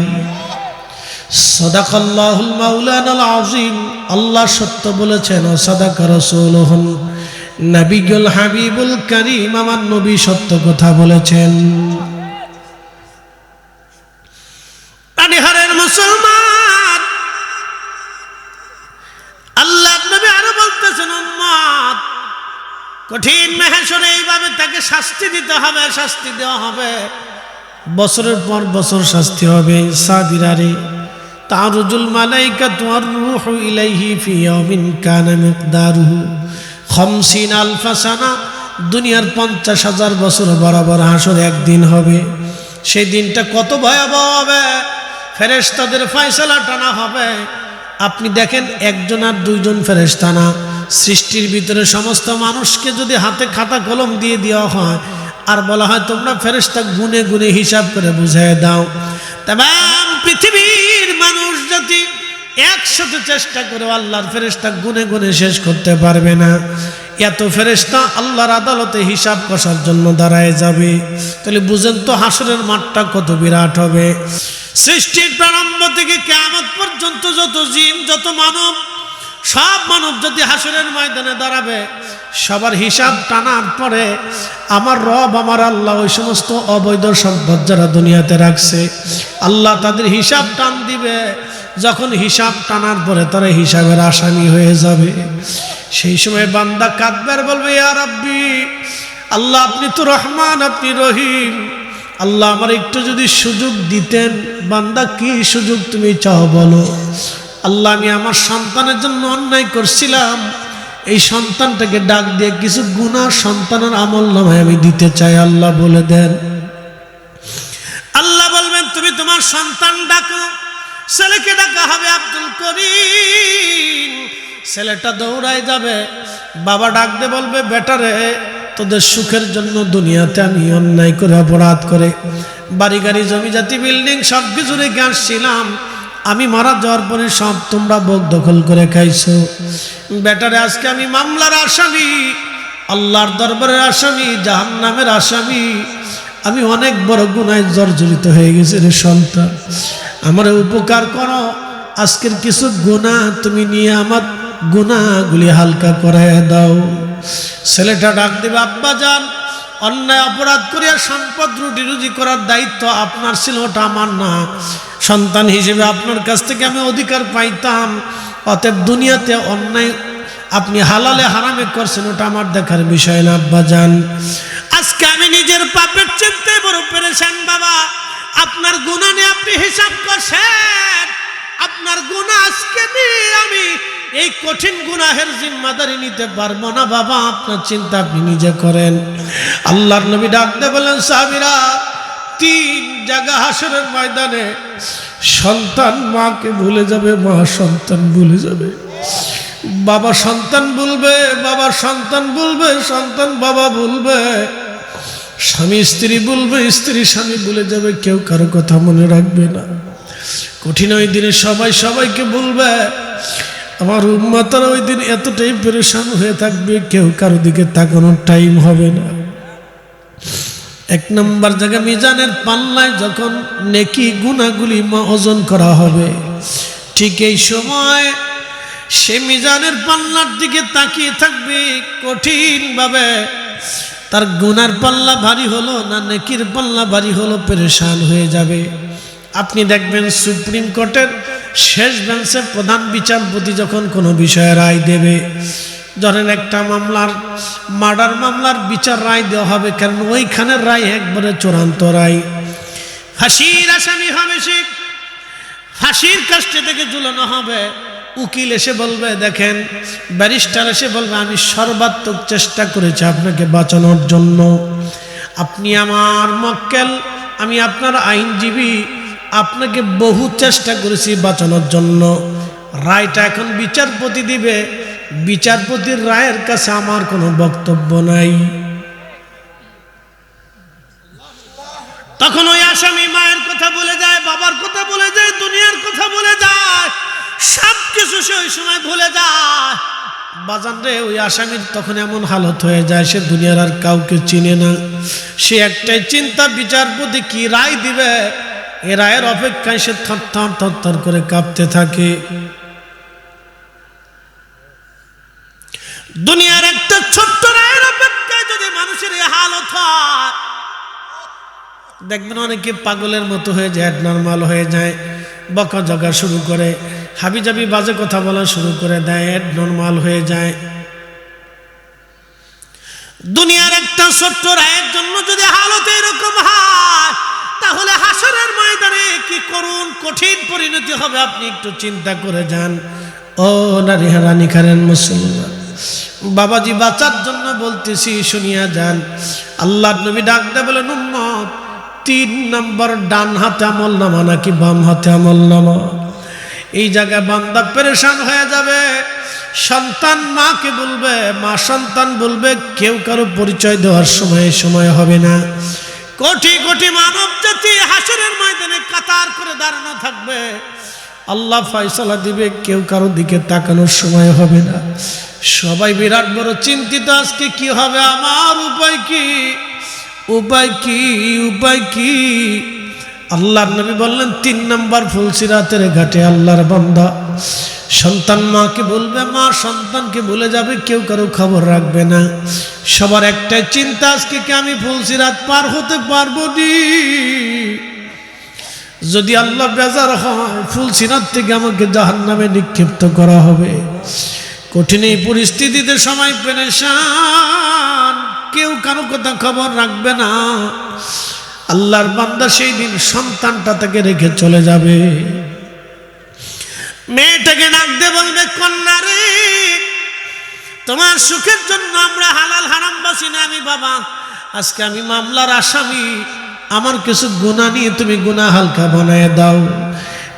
সাদাকাল্লাহুল মাওলানাল আযীম, আল্লাহ সত্য বলেছেন, ও সাদাকা রাসূলুহুন নবিয়ুল হাবিবুল কারীম, আমার নবী সত্য কথা বলেছেন। রানীহারের মুসলমান, আল্লাহ নবী আরো বলতেছেন, উম্মত কঠিন মাহশরে এইভাবে তাকে শাস্তি দিতে হবে, শাস্তি দেওয়া হবে, বছরের পর বছর শাস্তি হবে। সাবিরারে তারুজুল মালাইকাতু ওয়ার রূহু ইলাইহি ফি ইয়াউমিন কানা মিকদারুহু 50 আলফ সানা, দুনিয়ার 50,000 বছর বরাবর হাসর একদিন হবে। সেই দিনটা কত ভয়াবহ হবে, ফেরেশতাদের ফয়সালা টানা হবে। আপনি দেখেন, একজন আর দুইজন ফেরেশতা না, সৃষ্টির ভিতরে সমস্ত মানুষকে যদি হাতে খাতা কলম দিয়ে দেওয়া হয় আর বলা হয় তোমরা ফেরেশতা গুনে গুনে হিসাব করে বুঝিয়ে দাও, তামাম পৃথিবীর মানুষ জাতি একসাথে চেষ্টা করে আল্লাহর ফেরেশতা গুনে গুনে শেষ করতে পারবে না। এত ফেরেশতা আল্লাহর আদালতে হিসাব কষার জন্য দাঁড়ায় যাবে। তাহলে বুঝেন তো হাসরের মাঠটা কত বিরাট হবে। সৃষ্টির প্রারম্ভ থেকে কিয়ামত পর্যন্ত যত জিন, যত মানব, সব মানব যদি হাসরের ময়দানে দাঁড়াবে, সবার হিসাব টানার পরে আমার রব, আমার আল্লাহ ওই সমস্ত অবৈধ সম্পদ যারা দুনিয়াতে রাখছে, আল্লাহ তাদের হিসাব টান দিবে। যখন হিসাব টানার পরে তারা হিসাবের আসামি হয়ে যাবে, সেই সময় বান্দা কাঁদবে আর বলবে, ইয়া রাব্বি, আল্লাহ আপনি তো রহমান, আপনি রহিম, আল্লাহ আমার একটু যদি সুযোগ দিতেন। বান্দা, কি সুযোগ তুমি চাও বলো? আল্লাহ, আমি আমার সন্তানের জন্য অন্যায় করছিলাম, এই সন্তানটাকে ডাক দিয়ে কিছু গুনাহ সন্তানের আমল নামায় আমি দিতে চাই, আল্লাহ বলে দেন। আল্লাহ বলবেন, তুমি তোমার সন্তান ডাকো। ছেলেকে ডাকা হবে আব্দুল করিম। ছেলেটা দৌড়ায় যাবে, বাবা ডাক দিয়ে বলবে, বেটারে তোদের সুখের জন্য দুনিয়াতে আমি অন্যায় করে, অপরাধ করে বাড়ি গাড়ি জমি জাতি বিল্ডিং সব কিছু রেখে আসছিলাম, আমি মারা যাওয়ার পরে সব তোমরা ভোগ দখল করে খাইছো। বেটারে আজকে আমি মামলার আসামি, আল্লাহর দরবারের আসামি, জাহান্নামের আসামি, আমি অনেক বড় গুনায় জর্জরিত হয়ে গেছি রে সন্তান, আমার উপকার করো। আজকের কিছু গুনাহ তুমি নিয়ে আমার গুনাহগুলি হালকা করায় দাও। ছেলেটা ডাক দেবে, আব্বা যান, অন্যায় অপরাধ করিয়া সম্পদ রুটি রুজি করার দায়িত্ব আপনার ছিল, ওটা আমার না। সন্তান হিসেবে আপনার কাছ থেকে আমি অধিকার পাইতাম, অতএব দুনিয়াতে অন্যায় আপনি হালালে হারামে করছেন, ওটা আমার দেখার বিষয় না। আব্বা যান, আজকে আমি নিজের পাপের চিন্তায় বড় পেরেশান বাবা। আপনার গুনাহ নিয়ে আপনি হিসাব করছেন, আপনার গুনাহ আজকে নিয়ে আমি এই কঠিন গুনাহের জিম্মাদারি নিতে পারবো না বাবা, আপনার চিন্তা আপনি নিজে করেন। আল্লাহর নবী ডাকতে বলেন, সাহাবীরা, 3 জায়গা হাসরের ময়দানে সন্তান মাকে ভুলে যাবে, মা সন্তান ভুলে যাবে। বাবা সন্তান বলবে, বাবা সন্তান বলবে, সন্তান বাবা বলবে, স্বামী স্ত্রী বলবে, স্ত্রী স্বামী বলে যাবে, কেউ কারো কথা মনে রাখবে না। কঠিন ওই দিনে সবাই সবাইকে বলবে। আমার উম্মতরা ওই দিন এতটাই পেরেশান হয়ে থাকবে, কেউ কারো দিকে তাকানোর টাইম হবে না। এক নম্বর জায়গা মিজানের পাল্লায় যখন নেকি গুনাহগুলি ওজন করা হবে, ঠিক এই সময় সে মিজানের পাল্লার দিকে তাকিয়ে থাকবে কঠিন ভাবে। তার গুনার পাল্লা ভারী হলো না নেকির পাল্লা ভারী হলো, পেরেশান হয়ে যাবে। আপনি দেখবেন সুপ্রিম কোর্টের শেষ বেঞ্চে প্রধান বিচারপতি যখন কোনো বিষয়ে রায় দেবে, ধরেন একটা মামলার মার্ডার মামলার বিচার রায় দেওয়া হবে, কারণ ওইখানের রায় একবারে চূড়ান্ত রায়। ফাঁসির আসামি হবে সে, ফাঁসির কাস্টে থেকে ঝুলানো হবে। উকিল এসে বলবে, দেখেন, ব্যারিস্টার এসে বলবে, আমি সর্বাত্মক চেষ্টা করেছি আপনাকে বাঁচানোর জন্য, আপনি আমার মক্কেল, আমি আপনার আইনজীবী, আপনাকে বহু চেষ্টা করেছি বাঁচানোর জন্য। রায়টা এখন বিচারপতি দিবে, বিচারপতির রায়ের কাছে আমার কোনো বক্তব্য নাই। তখন ওই আসামি মায়ের কথা বলে যায়, বাবার কথা বলে যায়, দুনিয়ার কথা বলে যায়, সব কিছু সে ওই সময় ভুলে যায়। বাজান রে, ওই আসামির তখন এমন হালত হয়ে যায়, সে দুনিয়ার আর কাউকে চিনে না। সে একটাই চিন্তা, বিচারপতি কি রায় দিবে, এ রায়ের অপেক্ষায় সে থরথর থরথর করে কাঁপতে থাকে। দুনিয়ার একটা ছোট্ট রায়ের অপেক্ষায় যদি মানুষের এই হালত হয়, দেখবেন অনেকে পাগলের মতো হয়ে যায়, নর্মাল হয়ে যায়, বকা জগা শুরু করে, হাবিজাবি বাজে কথা বলা শুরু করে দেয়, নর্মাল হয়ে যায়। দুনিয়ার একটা ছোট্ট রায়ের জন্য যদি হালত এরকম হয়, তাহলে হাসরের ময়দানে কি করুন কঠিন পরিণতি হবে, আপনি একটু চিন্তা করে যান। ও নারী হারানি খারেন মুসলমান, বাবাজি বাঁচার জন্য বলতেছি, শুনিয়া যান। আল্লাহর নবী ডাক দেয়, বলেন, উম্মত, 3 নম্বর ডান হাতে আমল নামা নাকি বাম হাতে আমল নামা? এই জায়গায় বান্দা পেরেশান হয়ে যাবে। সন্তান মাকে বলবে, মা সন্তান বলবে, কেউ কারো পরিচয় দেওয়ার সময় হবে না। কোটি কোটি মানব জাতি হাসরের ময়দানে কাতার করে দাঁড়ানো থাকবে, আল্লাহ ফয়সালা দিবে, কেউ কারো দিকে তাকানোর সময় হবে না। সবাই বিরাট বড় চিন্তিত, আজকে কি হবে আমার, উপায় কি, উপায় কি, উপায় কি? আল্লাহর নবী বললেন, 3 নম্বর ফুলসিরাতের ঘাটে আল্লাহর বান্দা সন্তান মাকে বলবে, মা সন্তানকে ভুলে যাবে, কেউ কারো খবর রাখবে না। সবার একটাই চিন্তা, আজকে কি আমি ফুলসিরাত পার হতে পারবো নি? যদি আল্লাহ বেজার হয়, ফুলসিরাত থেকে আমাকে জাহান্নামে নিক্ষিপ্ত করা হবে। কঠিন এই পরিস্থিতিতে সময় পেরেশান, কেউ কারো কথা খবর রাখবে না। আল্লাহর বান্দা সেই দিন সন্তানটা তাকে রেখে চলে যাবে। মেয়েটাকে ডাকতে বলবে, কন্যা রে, তোমার সুখের জন্য আমরা হালাল হারাম বাসি না। আমি বাবা, আজকে আমি মামলার আসামি, আমার কিছু গুনাহ নিয়ে তুমি গুনাহ হালকা বানায় দাও।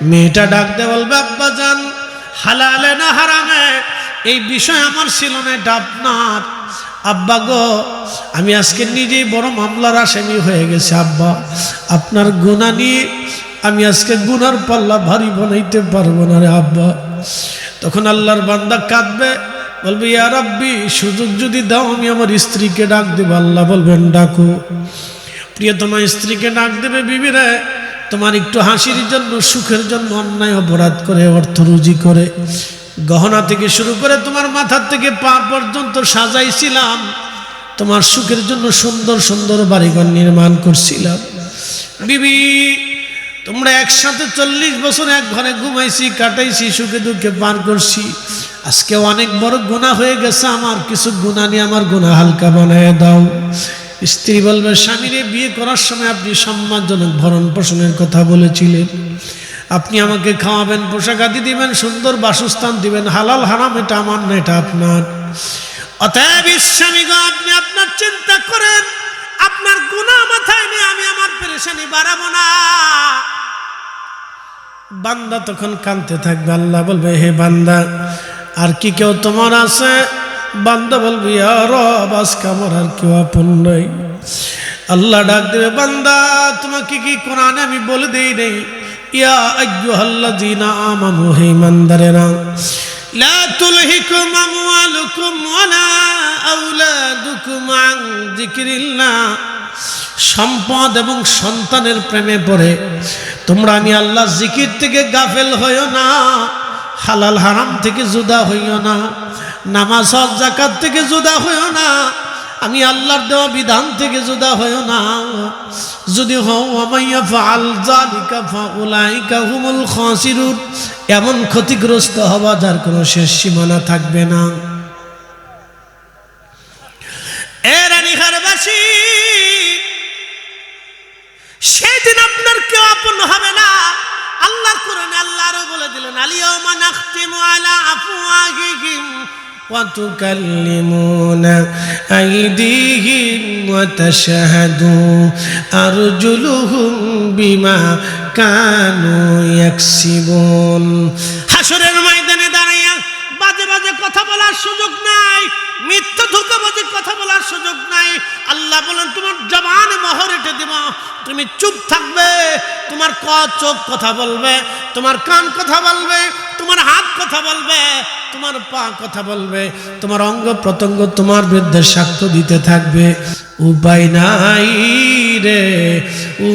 মেয়েটা ডাকতে বলবে, আব্বা জান, হালালে না হারামে এই বিষয় আমার ছিল না, এটা আপনার। আব্বা গো, আমি আজকে নিজেই বড় মামলার আসামি হয়ে গেছি আব্বা, আপনার গুনাহ নিয়ে আমি আজকে গুনার পাল্লা ভারী বানাইতে পারবো না রে আব্বা। তখন আল্লাহর বান্দা কাঁদবে, বলবে, ইয়া রাব্বি, সুযোগ যদি দাও আমি আমার স্ত্রীকে ডাক দেবো। আল্লাহ বলবেন, ডাকো। প্রিয়তমা স্ত্রীকে ডাক দেবে, বিবি রে, তোমার একটু হাসির জন্য, সুখের জন্য অন্যায় অপরাধ করে, অর্থ রুজি করে, গহনা থেকে শুরু করে তোমার মাথার থেকে পা পর্যন্ত সাজাইছিলাম, তোমার সুখের জন্য সুন্দর সুন্দর বাড়িঘর নির্মাণ করছিলাম। বিবি, তোমরা একসাথে 40 বছর এক ঘরে ঘুমাইছি, কাটাইছি, সুখে দুঃখে পার করছি, আজকে অনেক বড় গুনাহ হয়ে গেছে, আমার কিছু গুনাহ নিয়ে আমার গুনাহ হালকা বানায় দাও। স্ত্রী বলবে, স্বামীরে বিয়ে করার সময় আপনি সম্মানজনক ভরণ পোষণের কথা বলেছিলেন, আপনি আমাকে খাওয়াবেন, পোশাক আদি দিবেন, সুন্দর বাসস্থান দিবেন, হালাল হারাম এটা আমার না, এটা আপনার। অতএব স্বামীগো, আপনি আপনার চিন্তা করেন, আপনার গুনাহ মাথায় নিয়ে আমি আমার পেরেশানি বাড়াবো না। বান্দা তখন কাঁদতে থাকবে। আল্লাহ বলবে, হে বান্দা, আর কি কেউ তোমার আছে? বান্দা বলবি ইয়া রব আজকে আমার আর কেউ আপন নাই। আল্লাহ ডাক দেবে, বান্দা তোমাকে কি কোরআনে আমি বলে দেই নেই, ইয়া আইয়ুহাল্লাযীনা আমানু, হে ইমানদারেরা, লা তুলহিকুম আমওয়ালুকুম ওয়ালা আওলাদুকুম আন যিকরিল্লাহ, সম্পদ এবং সন্তানের প্রেমে পড়ে তোমরা আমি আল্লাহ জিকির থেকে গাফেল হইও না, হালাল হারাম থেকে জুদা হইও না, নামাজ হজ যাকাত থেকে জুদা হইও না, আমি আল্লাহর দেওয়া বিধান থেকে জুদা হইও না। যদি হও ওয়ামাইয়া ফাআল যালিকা ফাউলাইকা হুমুল খাসিরুন, এমন ক্ষতিগ্রস্ত হবা যার কোনো শেষ সীমানা থাকবে না। এ রানীহারবাসী, সেদিন আপনার কেউ আপন হবে না। আল্লাহর কোরআনে আল্লাহ আরো বলে দিলেন, আলিয়াউমা নাখতিমু আলা আফওয়াহিহিম ওয়া তুকাল্লিমুনা আইদিহিম ওয়া তাশহাদু আরজুলুহুম বিমা কানু ইয়াকসিবুন। হাসরের ময়দানে দাঁড়াইয়া বাজে বাজে কথা বলার সুযোগ নাই, মিথ্যা ধোঁকাবাজি কথা বলার সুযোগ নাই। আল্লাহ বলেন তোমার জবানে মোহর এঁটে দিব, তুমি চুপ থাকবে। তোমার চোখ কথা বলবে, তোমার কান কথা বলবে, তোমার হাত কথা বলবে, তোমার পা কথা বলবে, তোমার অঙ্গ প্রত্যঙ্গ তোমার বিরুদ্ধে সাক্ষ্য দিতে থাকবে। উপায় নাই রে,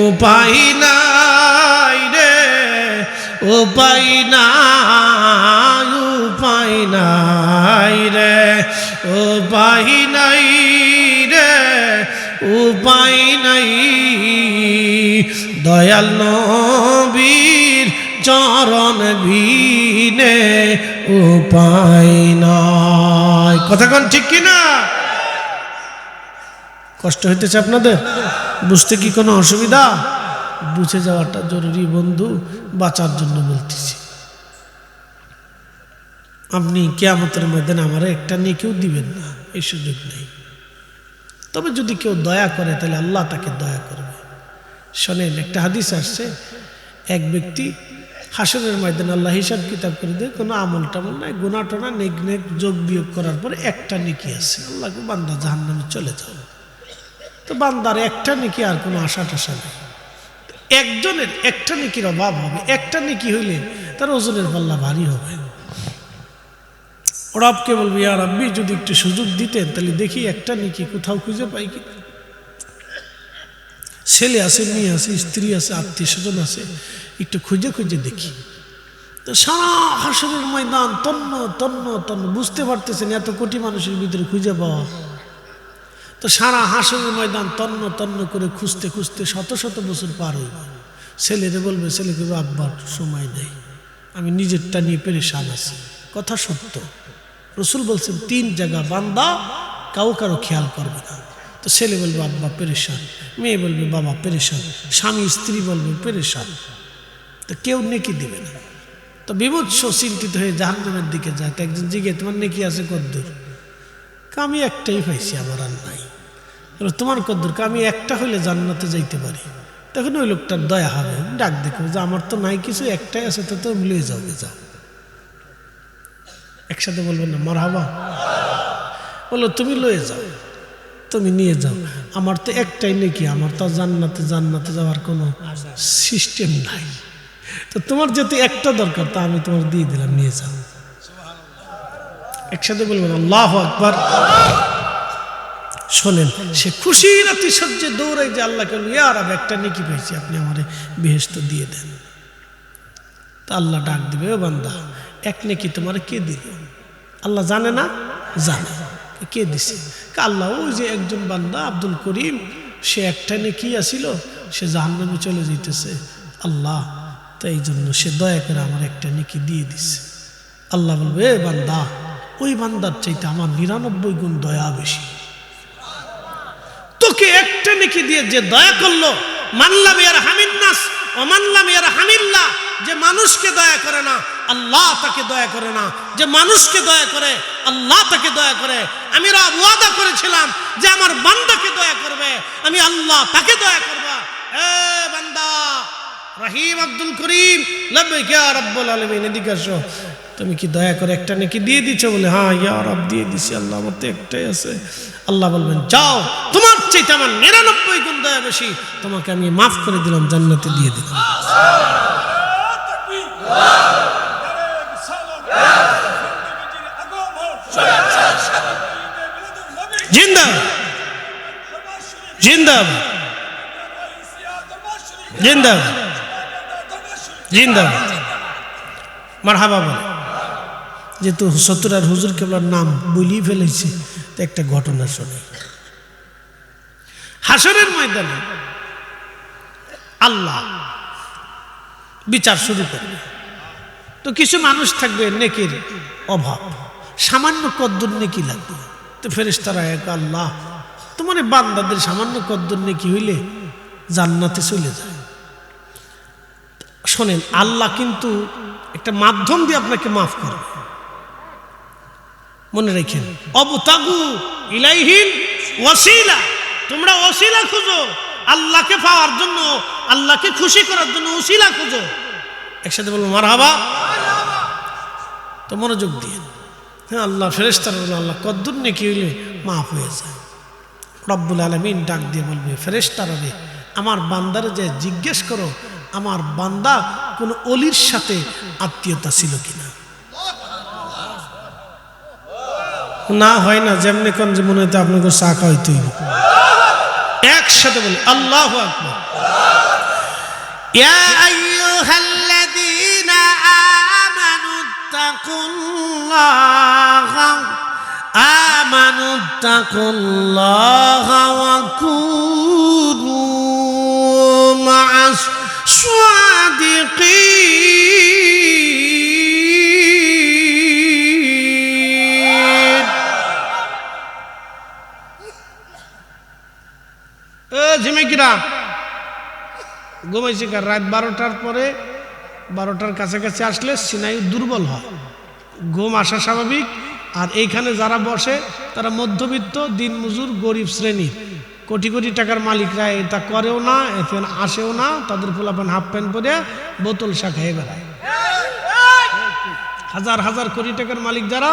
উপায় নাই রে, উপায় নাই, উপায় নাই রে, উপায় নাই রে, উপায় নাই। দয়াল নবীর চরণ বিনে উপায় নাই। কথা কোন ঠিক কিনা? কষ্ট হইতেছে আপনাদের? বুঝতে কি কোনো অসুবিধা? বুঝে যাওয়াটা জরুরি বন্ধু, বাঁচার জন্য বলতেছি। আপনি কিয়ামতের ময়দানে আমার একটা নেকিও দিবেন না, এই সুযোগ নেই। তবে যদি কেউ দয়া করে তাহলে আল্লাহ তাকে দয়া করবে। শোনেন, একটা হাদিস আসছে, এক ব্যক্তি হাসরের ময়দানে আল্লাহ হিসাব কিতাব করে দেয়, কোনো আমল টামল নাই, গুনাহ টোনা নেক নেক যোগ বিয়োগ করার পরে একটা নেকি আছে। আল্লাহকে বান্দা জাহান্নামে চলে যাও। তো বান্দার একটা নেকি, আর কোনো আশা টাশা নেই। একজনের একটা নেকির অভাব হবে, একটা নেকি হইলে তার ওজনের পাল্লা ভারী হবে। রবকে বলবি, ইয়া রাব্বি যদি একটু সুযোগ দিতেন তাহলে দেখি একটা নেকি কোথাও খুঁজে পাই কি। ছেলে আছে, মেয়ে আছে, স্ত্রী আছে, আত্মীয় স্বজন আছে, একটু খুঁজে খুঁজে দেখি। তো সারা হাসরের ময়দান তন্ন তন্ন তন্ন, বুঝতে পারতেছেন এত কোটি মানুষের ভিতরে খুঁজে পাওয়া। তো সারা হাসরের ময়দান তন্ন তন্ন করে খুঁজতে খুঁজতে শত শত বছর পার হইব। ছেলেরে বলবে, ছেলেকে আব্বার সময় নেই, আমি নিজেরটা নিয়ে পেরেশান আছি। কথা সত্য। রসুল বলছেন 3 জায়গা বান্দা কারো খেয়াল করবে না। তো ছেলে বলবে আব্বা পেরেশান, মেয়ে বলবে বাবা পেরেশান, স্বামী স্ত্রী বলবে পেরেশান। তো কেউ নেকি দিবে না। তো বিভৎস চিন্তিত হয়ে জাহান্নামের দিকে যায়। তো একজন জিজ্ঞে, তোমার নেকি আছে কদ্দুর? আমি একটাই পাইছি, আমার আর নাই। তোমার কদ্দুর? আমি একটা হইলে জান্নাতে যাইতে পারি। তখন ওই লোকটার দয়া হবে, ডাক দেখো যে আমার তো নাই কিছু, একটাই আছে, তো তো লয়ে যাও, যাও। একসাথে বলবেন না মারহাবা? বলো তুমি লয়ে যাও, তুমি নিয়ে যাও, আমার তো একটাই নেকি, আমার তো জান্নাতে যাওয়ার কোনো সিস্টেম নাই। তো তোমার যেহেতু একটা দরকার, তা আমি তোমার দিয়ে দিলাম, নিয়ে যাও। একসাথে বলবেন আল্লাহু আকবার। শোনেন, সে খুশির আতিশয্যে দৌড়াই যে আল্লাহকে, ইয়া রাব একটা নেকি পেয়েছি, আপনি আমার বেহেশত দিয়ে দেন। তা আল্লাহ ডাক দিবে, ও বান্দা এক নেকি তোমার কে দিল? আল্লাহ জানে না? জানে। কে দিছে? আল্লাহ। ওই যে একজন বান্দা আব্দুল করিম, সে একটা নেকি আসিল, সে জাহান্নামে চলে যেতেছে আল্লাহ, তাই এই জন্য সে দয়া করে আমার একটা নেকি দিয়ে দিছে। আল্লাহ বলবে, এ বান্দা, ওই বান্দার চাইতে আমার 99 গুণ দয়া বেশি। তোকে একটা নেকি দিয়ে যে দয়া করলো, মানলাম ইয়ারহামিন নাস ওয়া মানলাম ইয়ারহামিল্লাহ, যে মানুষকে দয়া করে না আল্লাহ তাকে দয়া করে না, যে মানুষকে দয়া করে আল্লাহ তাকে দয়া করে। আমি ওয়াদা করেছিলাম যে আমার বান্দাকে দয়া করবে, আমি আল্লাহ তাকে দয়া করব। এ বান্দা, রহিম আব্দুল করিম লাব্বাইক ইয়া রাব্বুল আলামিন, এদিকে আসো। তুমি কি দয়া করে একটা নেকি দিয়ে দিছো? বলে হ্যাঁ ইয়া রব দিয়ে দিছি আল্লাহ, আমার তো একটাই আছে। আল্লাহ বলবেন যাও, তোমার চাইতে আমার 99 গুণ দয়া বেশি, তোমাকে আমি মাফ করে দিলাম, জান্নাতে দিয়ে দিলাম। জিন্দাবাদ জিন্দাবাদ জিন্দাবাদ জিন্দাবাদ মারহাবা বলে। যেহেতু সত্তরার হুজুর কেবলার নাম বলেই ফেলেছে, তো একটা ঘটনা শোনে। হাসরের ময়দানে আল্লাহ বিচার শুরু করবে। তো কিছু মানুষ থাকবে নেকির অভাব, সামান্য কদ্দুর নেকি লাগবে। তো ফেরেশতারা এক আল্লাহ, তোমার বান্দাদের সামান্য কদ্দুর নেকি হইলে জান্নাতে চলে যায়। শোনেন, আল্লাহ কিন্তু একটা মাধ্যম দিয়ে আপনাকে মাফ করবে, মনে রেখেন। অবতাগু ইলাইহিল ওয়াসিলা, তোমরা ওসিলা খুঁজো আল্লাহকে পাওয়ার জন্য, আল্লাহকে খুশি করার জন্য ওসিলা খুঁজো। একসাথে বলবো মারহাবা। তো মনোযোগ দিয়ে হ্যাঁ, আল্লাহ ফেরেশতারা বলে আল্লাহ কদ্দুর নেকি হইলে মাফ হয়ে যায়। রব্বুল আলামিন ডাক দিয়ে বলবে, ফেরেশতারা রে, আমার বান্দারে যে জিজ্ঞেস করো আমার বান্দা কোন অলির সাথে আত্মীয়তা ছিল কিনা। না হয় না, যেমনি কোন যে মনে হতো আপনাকে চা খাওয়াইতে হইব। একসাথে বলি আল্লাহু আকবার। ইয়া আইয়ুহাল্লাযীনা আমানুত্তাকুল্লাহা ওয়া কুনু মা'আস সাদিকিন। ঝিমিকিরা ঘুমাইছে কার? রাত 12টার পরে, 12টার কাছাকাছি আসলে সিনাই দুর্বল হয়, ঘুম আসা স্বাভাবিক। আর এইখানে যারা বসে তারা মধ্যবিত্ত, দিনমজুর, গরিব শ্রেণীর। কোটি কোটি টাকার মালিকরা এটা করেও না, এখানে আসেও না, তাদের পোলাপান হাফ প্যান্ট পরে বোতল চা খেয়ে বেড়ায়। হাজার হাজার কোটি টাকার মালিক যারা,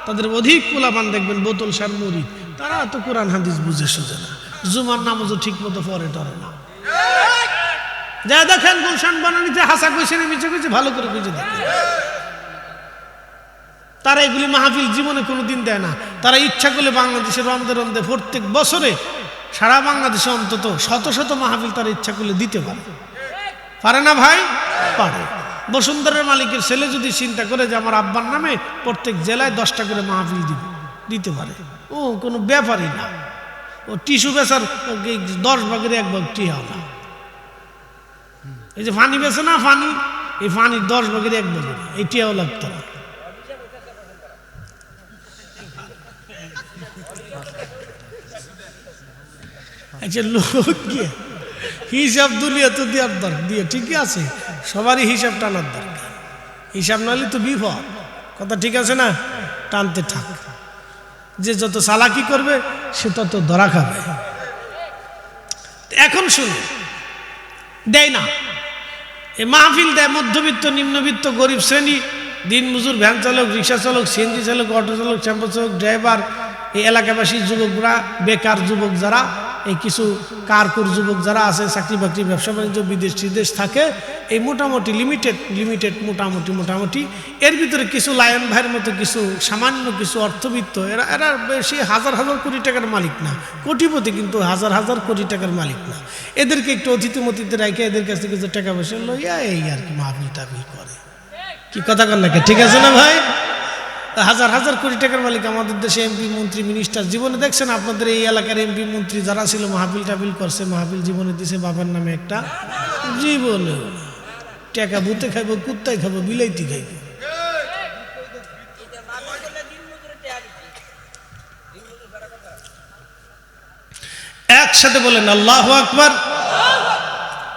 তাদের অধিক পোলাপান দেখবেন বোতল সার মুড়ি। তারা তো কোরআন হাদিস বুঝে সুঝে না, জুমার নামাজও ঠিক মতো পড়ে টরে না। যা দেখেন গুলশান বানানিতে হাসা কইছে না মিছে কইছে, ভালো করে বুঝে দেখেন। তারা এগুলি মাহফিল জীবনে কোনোদিন দেয় না। তারা ইচ্ছা করলে বাংলাদেশের রন্দে রন্দে প্রত্যেক বছরে সারা বাংলাদেশে অন্তত শত শত মাহফিল তারা ইচ্ছা করলে দিতে পারে। পারে না ভাই? পারে। বসুন্ধরার মালিকের ছেলে যদি চিন্তা করে যে আমার আব্বার নামে প্রত্যেক জেলায় 10টা করে মাহফিল দিতে পারে, ও কোনো ব্যাপারই না। ও টিস্যু বেচার 10 ভাগের 1 ভাগ টিহাও না। এই যে ফানি বেছে না, ফানি, এই ফানির 10 ভাগের 1 ভাগ এই টিহাও লাগতো না। আচ্ছা, লোক গিয়ে হিসাব দুলিয়া তো দেওয়ার দরকার, দিয়ে ঠিকই আছে, সবারই হিসাব টানার দরকার। হিসাব নাহলে তো বিপদ। কথা ঠিক আছে না? টানতে থাক। যে যত চালাকি করবে সে তত ধরা খাবে। এখন শুনুন, দেয় না, এ মাহফিল দেয় মধ্যবিত্ত, নিম্নবিত্ত, গরিব শ্রেণী, দিনমজুর, ভ্যান চালক, রিক্সা চালক, সিএনজি চালক, অটো চালক, টেম্পো চালক, ড্রাইভার, এই এলাকাবাসী যুবকরা, বেকার যুবক যারা, এই কিছু কারকুর যুবক যারা আছে, চাকরি বাকরি, ব্যবসা বাণিজ্য, বিদেশ টিদেশ থাকে, এই মোটামুটি লিমিটেড মোটামুটি এর ভিতরে কিছু লায়ন ভাইয়ের মতো কিছু সামান্য কিছু অর্থবিত্ত, এরা বেশি হাজার হাজার কোটি টাকার মালিক না, কোটিপতি, কিন্তু হাজার হাজার কোটি টাকার মালিক না। এদেরকে একটু অতিথিমতিতে রেখে এদের কাছ থেকে কিছু টাকা পয়সা লইয়া এই আর কি মাহফিল টাহফিল করে। কি কথা কন নাকি? ঠিক আছে না ভাই? হাজার হাজার কোটি টাকার মালিক আমাদের দেশে এমপি, মন্ত্রী, মিনিস্টার। জীবনে দেখছেন আপনাদের এই এলাকার এমপি, মন্ত্রী যারা ছিল মাহফিল টাহফিল করছে, মাহফিল জীবনে দিছে বাবার নামে একটা? জীবনে টাকা ভূতে খাইব, কুত্তায় খাবো, বিলাইতি খাইব। একসাথে বলেন আল্লাহু আকবার।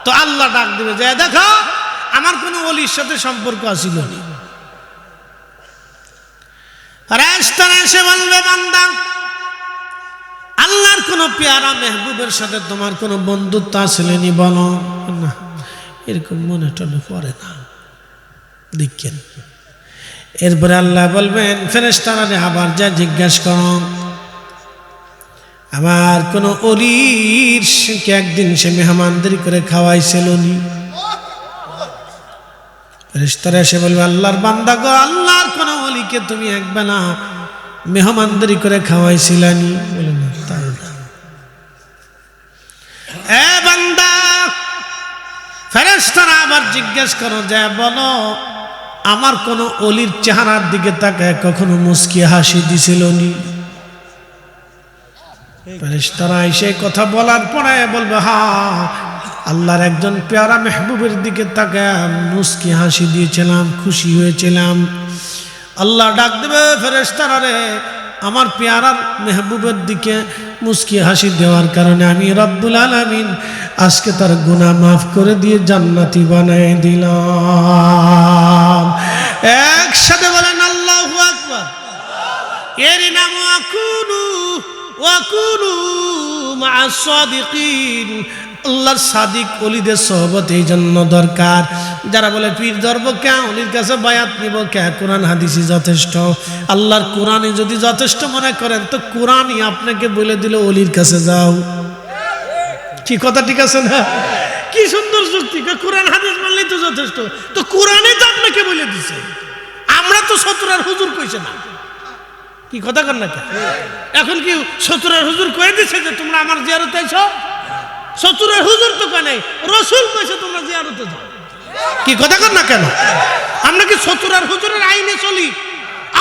তো আল্লাহ ডাক দিবে, যে দেখো আমার কোনো ওলির সাথে সম্পর্ক আছিল না। ফেরেশতারা এসে বলবে, বান্দা, আল্লাহর কোন পেয়ারা মেহবুবের সাথে তোমার কোনো বন্ধুত্ব আছে নি? বলো না। এরকম মনে টনে পড়ে না, দেখেন। এরপরে আল্লাহ বলবেন ফেরেশতারা আবার যা জিজ্ঞাসা করো, আমার কোন অলির একদিন সে মেহমানদারি করে খাওয়াইছিল নি? ফেরেশতারা এসে বলবে আল্লাহর বান্দা গো, আল্লাহর কোন অলিকে তুমি একবেলা মেহমানদারি করে খাওয়াইছিলানি? বলে না, তাই না। এ বান্দা, ফেরেশতারা আবার জিজ্ঞেস করো যে বলো, আমার কোন অলির চেহারার দিকে তাকায় কখনো মুস্কি হাসি দিছিল নি? ফেরেশতারা এসে কথা বলার পরে বলবে হ্যাঁ, আল্লাহর একজন পেয়ারা মেহবুবের দিকে তাকায় মুস্কি হাসি দিয়েছিলাম, খুশি হয়েছিলাম। আল্লাহ ডাক দেবে ফেরেশতারা রে, আমার পেয়ারার মেহবুবের দিকে মুস্কি হাসি দেওয়ার কারণে আমি রব্বুল আলামিন আজকে তার গুনাহ মাফ করে দিয়ে জান্নাতি বানায় দিলাম। একসাথে বলেন আল্লাহু আকবার। এর নাম ওয়াকুনু মা'আস সাদিকিন। আল্লাহর সাদিক ওলিদের সোহবত এই জন্য দরকার। যারা বলে পীর ধরবো কে, ওলির কাছে বায়াত নিব কে, কোরআন হাদিসই যথেষ্ট। আল্লাহর কোরআনে যদি যথেষ্ট মনে করেন তো কোরআনই আপনাকে বলে দিল ওলির কাছে যাও। কি কথা ঠিক আছে না? কি সুন্দর যুক্তি, কোরআন হাদিস মানলেই তো যথেষ্ট। তো কোরআনে তো আপনাকে বলে দিছে, আমরা তো সতুরার হুজুর কইছে না। কি কথা কর না? এখন কি সতুরার হুজুর কয়ে দিছে যে তোমরা আমার জিয়ারতে আইছো? সতুরার হুজুর তো কয় নাই, রাসূল কইছে তোমরা জিয়ারতে যাও। কি কথা কর না কেন? আমরা কি সতুরার হুজুরের আইনে চলি?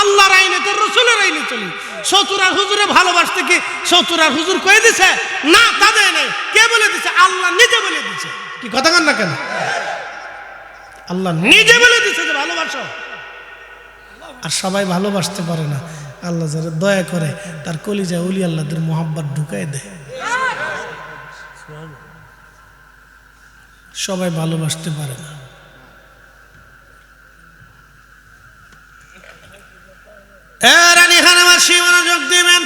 আল্লাহর আইনে তো রাসূলের আইনে চলি। সতুরার হুজুরে ভালোবাসতে কি সতুরার হুজুর কয়ে দিছে? না, তা দেয় নাই। কে বলে দিছে? আল্লাহ নিজে বলে দিছে। কি কথা কর না কেন? আল্লাহ নিজে বলে দিছে যে ভালোবাসো। আর সবাই ভালোবাসতে পারে না। আল্লাহ যারা দয়া করে তার কলিজায় ওলি আল্লাহদের মোহাব্বত ঢুকায় দেয়। সবাই ভালোবাসতে পারে না। মনোযোগ দিবেন।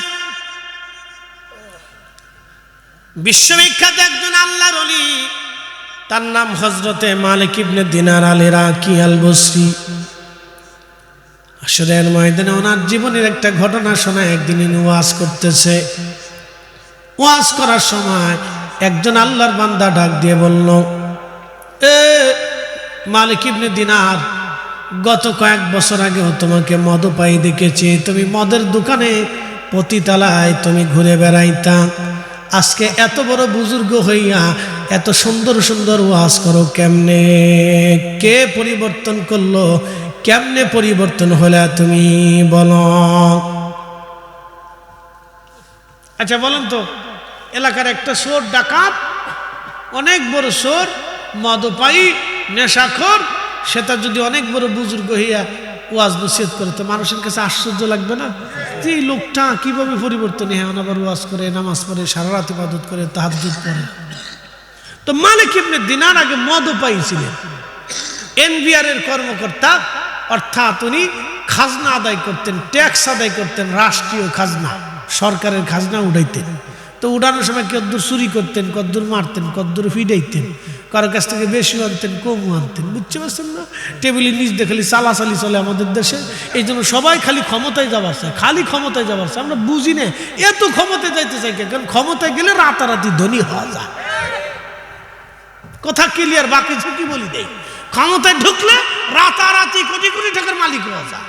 বিশ্ববিখ্যাত একজন আল্লাহর ওলি, তার নাম হযরতে মালিক ইবনে দিনার আল ইরাকি আল বসরি। হাশরের ময়দানে ওনার জীবনের একটা ঘটনা শোনায়। একদিন উনি ওয়াজ করতেছে। ওয়াজ করার সময় একজন আল্লাহর বান্দা ডাক দিয়ে বলল, এ মালিক ইবনে দিনার, গত কয়েক বছর আগেও তোমাকে মদপাই দেখেছি। তুমি মদের দোকানে পতিতালায় তুমি ঘুরে বেড়াইতা। আজকে এত বড় বুজুর্গ হইয়া এত সুন্দর সুন্দর ওয়াজ করো কেমনে? কে পরিবর্তন করলো? কেমনে পরিবর্তন হলে তুমি বলো? আচ্ছা বলেন তো, এলাকার একটা চোর ডাকাত, অনেক বড় চোর, মদপায়ী, নেশাখোর, সেটা যদি অনেক বড় বুজুর্গ হইয়া ওয়াজ নসিহত করে তো মানুষের কাছে আশ্চর্য লাগবে না যে এই লোকটা কিভাবে পরিবর্তন হয়? আবার ওয়াজ করে, নামাজ পড়ে, সারা রাত ইবাদত করে, তাহাজ্জুদ করে। তো মালিক ইবনে দিনার আগে মদপায়ী ছিলেন, এনবিআর এর কর্মকর্তা, অর্থাৎ উনি খাজনা আদায় করতেন, ট্যাক্স আদায় করতেন, রাষ্ট্রীয় খাজনা, সরকারের খাজনা উঠাইতেন। তো উঠানোর সময় কদ্দুর চুরি করতেন, কদ্দুর মারতেন, কদ্দুর ফিডাইতেন, কারো কাছ থেকে বেশি আনতেন, কমও আনতেন। বুঝতে পারছেন না? টেবিলের নিচ দিয়ে খালি চালাচালি চলে আমাদের দেশে। এই জন্য সবাই খালি ক্ষমতায় যাবার চায়, খালি ক্ষমতায় যাবার চায়। আমরা বুঝি না এত ক্ষমতায় যাইতে চাই, কারণ ক্ষমতায় গেলে রাতারাতি ধনী হওয়া যায়। কথা ক্লিয়ার? বাকি ঝুঁকি বলি দেয়, ক্ষমতায় ঢুকলে রাতারাতি কোটি কোটি টাকার মালিক হওয়া যায়।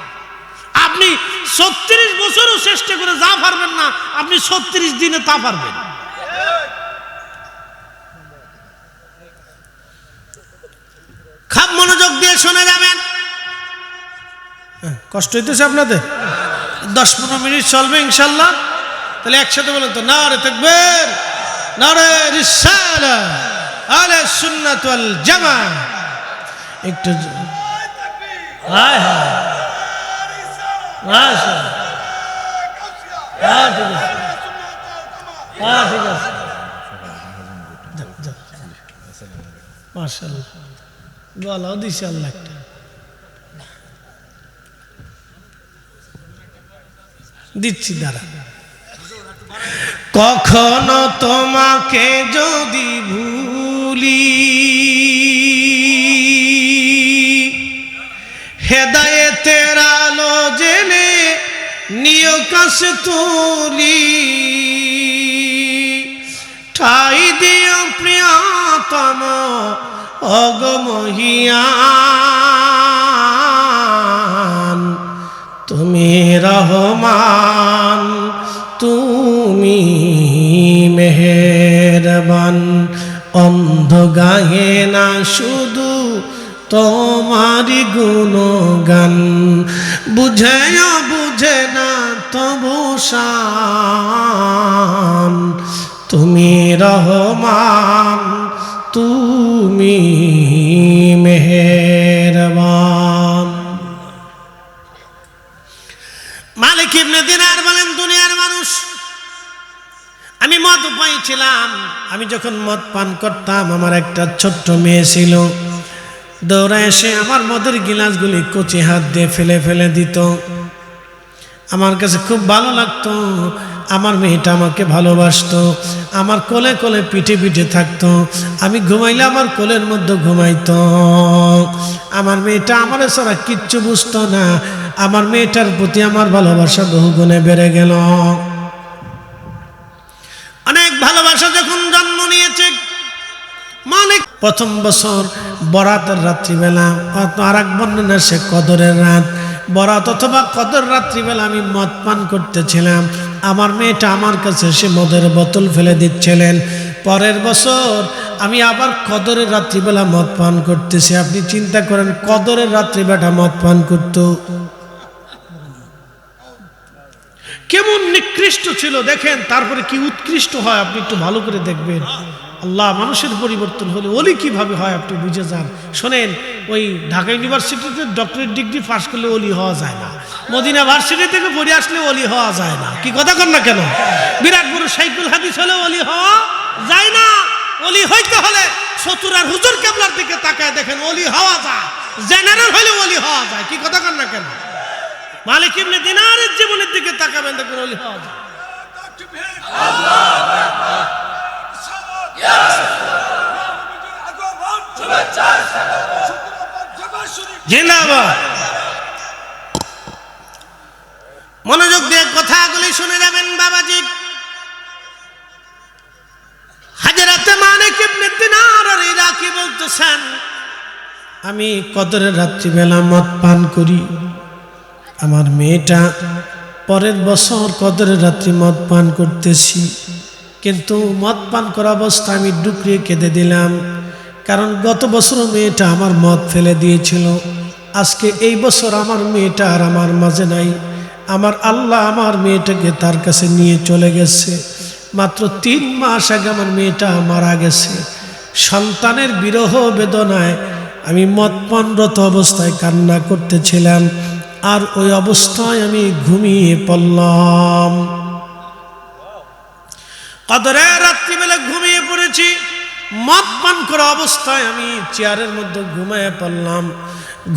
আপনি 36 বছরও চেষ্টা করে যা পারবেন না, আপনি 36 দিনে তা পারবেন। খাপ মনোযোগ দিয়ে শুনে যাবেন। কষ্ট হইতেছে আপনাদের? 10-15 মিনিট চলবে ইনশাল্লাহ। তাহলে একসাথে বলেন তো, নারে তাকবীর, নারে রিসালাহ, আহলে সুন্নাত ওয়াল জামাআহ। একটু হায় হায়, মাশাআল্লাহ, হ্যাঁ ঠিক আছে, হ্যাঁ ঠিক আছে, মাশাআল্লাহ, বলো দিছে আল্লাহ। দিচ্ছি দাঁড়া। কখনো তোমাকে যদি ভুলি হেদায়েতের আলো জেলে নিয় কাছে তুলি, ঠাই দিও প্রিয়তম অগমহিয়ান, তুমি রহমান তুমি মেহেরবান। অন্ধ গায়ে না শুধু তোমারি গুণগান, বুঝেও বুঝে না তবু শান, তুমি রহমান তুমি মেহেরবান। মালিক ইবনে দিনার বলেন, দুনিয়ার মানুষ, আমি মদ পাইছিলাম, আমি যখন মদ পান করতাম আমার একটা ছোট্ট মেয়ে ছিল, দৌড়ে এসে আমার মদের গিলাসগুলি কচি হাত দিয়ে ফেলে ফেলে দিত। আমার কাছে খুব ভালো লাগতো, আমার মেয়েটা আমাকে ভালোবাসতো, আমার কোলে কোলে পিঠে পিঠে থাকতো, আমি ঘুমাইলে আমার কোলের মধ্যে ঘুমাইতো। আমার মেয়েটা আমার ছাড়া কিচ্ছু বুঝতো না, আমার মেয়েটার প্রতি আমার ভালোবাসা বহুগুণে বেড়ে গেল। অনেক ভালোবাসা যখন জন্ম নিয়েছে, মানে প্রথম বছর বরাতের রাত্রিবেলা, আর এক বর্ণনা সে কদরের রাত, বরাত অথবা কদর রাত্রিবেলা আমি মদ পান করতেছিলাম, আমার মেয়েটা আমার কাছে সে মদের বোতল ফেলে দিচ্ছিলেন। পরের বছর আমি আবার কদরের রাত্রিবেলা মদ পান করতেছি। আপনি চিন্তা করেন, কদরের রাত্রিবেলা মদ পান করতো, কেমন নিকৃষ্ট ছিল দেখেন, তারপরে কি উৎকৃষ্ট হয় আপনি একটু ভালো করে দেখবেন। আল্লাহ মানুষের পরিবর্তন হলে ওলি কিভাবে হয় আপনি বুঝে যান। শোনেন, ওই ঢাকা ইউনিভার্সিটিতে ডক্টরেট ডিগ্রি পাস করলে ওলি হওয়া যায় না, মদিনা ভার্সিটি থেকে পড়ে আসলে ওলি হওয়া যায় না। কি কথা কন না কেন? বিরাট বড় সাইকুল হাদিস হলে ওলি হওয়া যায় না। ওলি হইতে হলে চতুরার হুজুর কেবলার দিকে তাকায় দেখেন, ওলি হওয়া যায়। জেনারেল হলে ওলি হওয়া যায়। কি কথা কন না কেন? মালিক ইবনে দিনারের জীবনের দিকে তাকাবেন, দেখবেন ওলি হওয়া যায়। জিন্দাবাদ। মনোযোগ দিয়ে কথাগুলি শুনে যাবেন বাবাজি। হাজরাতে মালিক ইবনে দিনার ইরাকি বলতেছেন, আমি কদরের রাত্রিবেলা মদ পান করি, আমার মেয়েটা পরের বছর কদরের রাত্রি মদ পান করতেছি, কিন্তু মদ পান করা অবস্থা আমি ডুকরিয়ে কেঁদে দিলাম, কারণ গত বছর মেয়েটা আমার মদ ফেলে দিয়েছিল, আজকে এই বছর আমার মেয়েটা আর আমার মাঝে নাই। আমার আল্লাহ আমার মেয়েটাকে তার কাছে নিয়ে চলে গেছে। মাত্র 3 মাস আগে আমার মেয়েটা মারা গেছে। সন্তানের বিরহ বেদনায় আমি মদ পানরত অবস্থায় কান্না করতেছিলাম, আর ওই অবস্থায় আমি ঘুমিয়ে পড়লাম। কদরের রাত্রিবেলা ঘুমিয়ে পড়েছি, মদ পান করা অবস্থায় আমি চেয়ারের মধ্যে ঘুমিয়ে পড়লাম।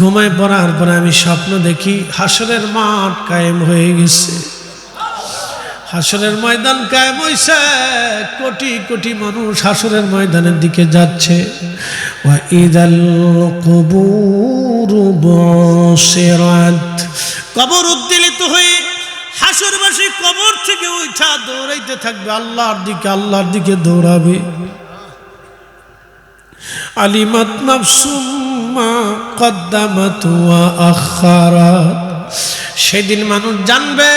ঘুমিয়ে পড়ার পরে আমি স্বপ্ন দেখি হাসরের মাঠ কায়েম হয়ে গেছে, হাসরের ময়দান কায়েম হইছে, কোটি কোটি মানুষ হাসরের ময়দানের দিকে যাচ্ছে। ওয়া ইদাল কুবুর বুসিরাত, কবর উদ্বেলিত হয়ে হাসরবাসী কবর থেকে উঠা দৌড়াইতে থাকবে আল্লাহর দিকে, আল্লাহর দিকে দৌড়াবে। আলিমাত নাফসুম মা কদ্দামাত ওয়া আখারাত, সেদিন মানুষ জানবে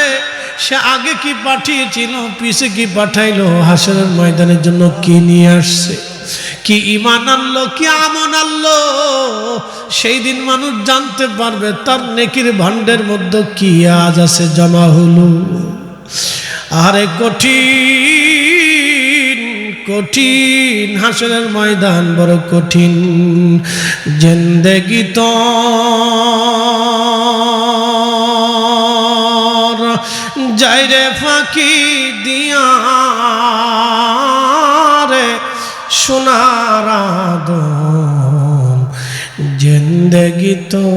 সে আগে কি পাঠিয়েছিল, পিছে কি পাঠাইলো, হাসরের ময়দানের জন্য কি নিয়ে আসছে, কি ঈমান আনলো, কি আমল আনলো। সেই দিন মানুষ জানতে পারবে তার নেকির ভান্ডের মধ্যে কি আজ আছে জমা হলো। আরে কঠিন কঠিন হাসরের ময়দান, বড় কঠিন। জিন্দেগি তো যাইরে ফাঁকি দিয়া রে সোনার আদম, জিন্দেগি তো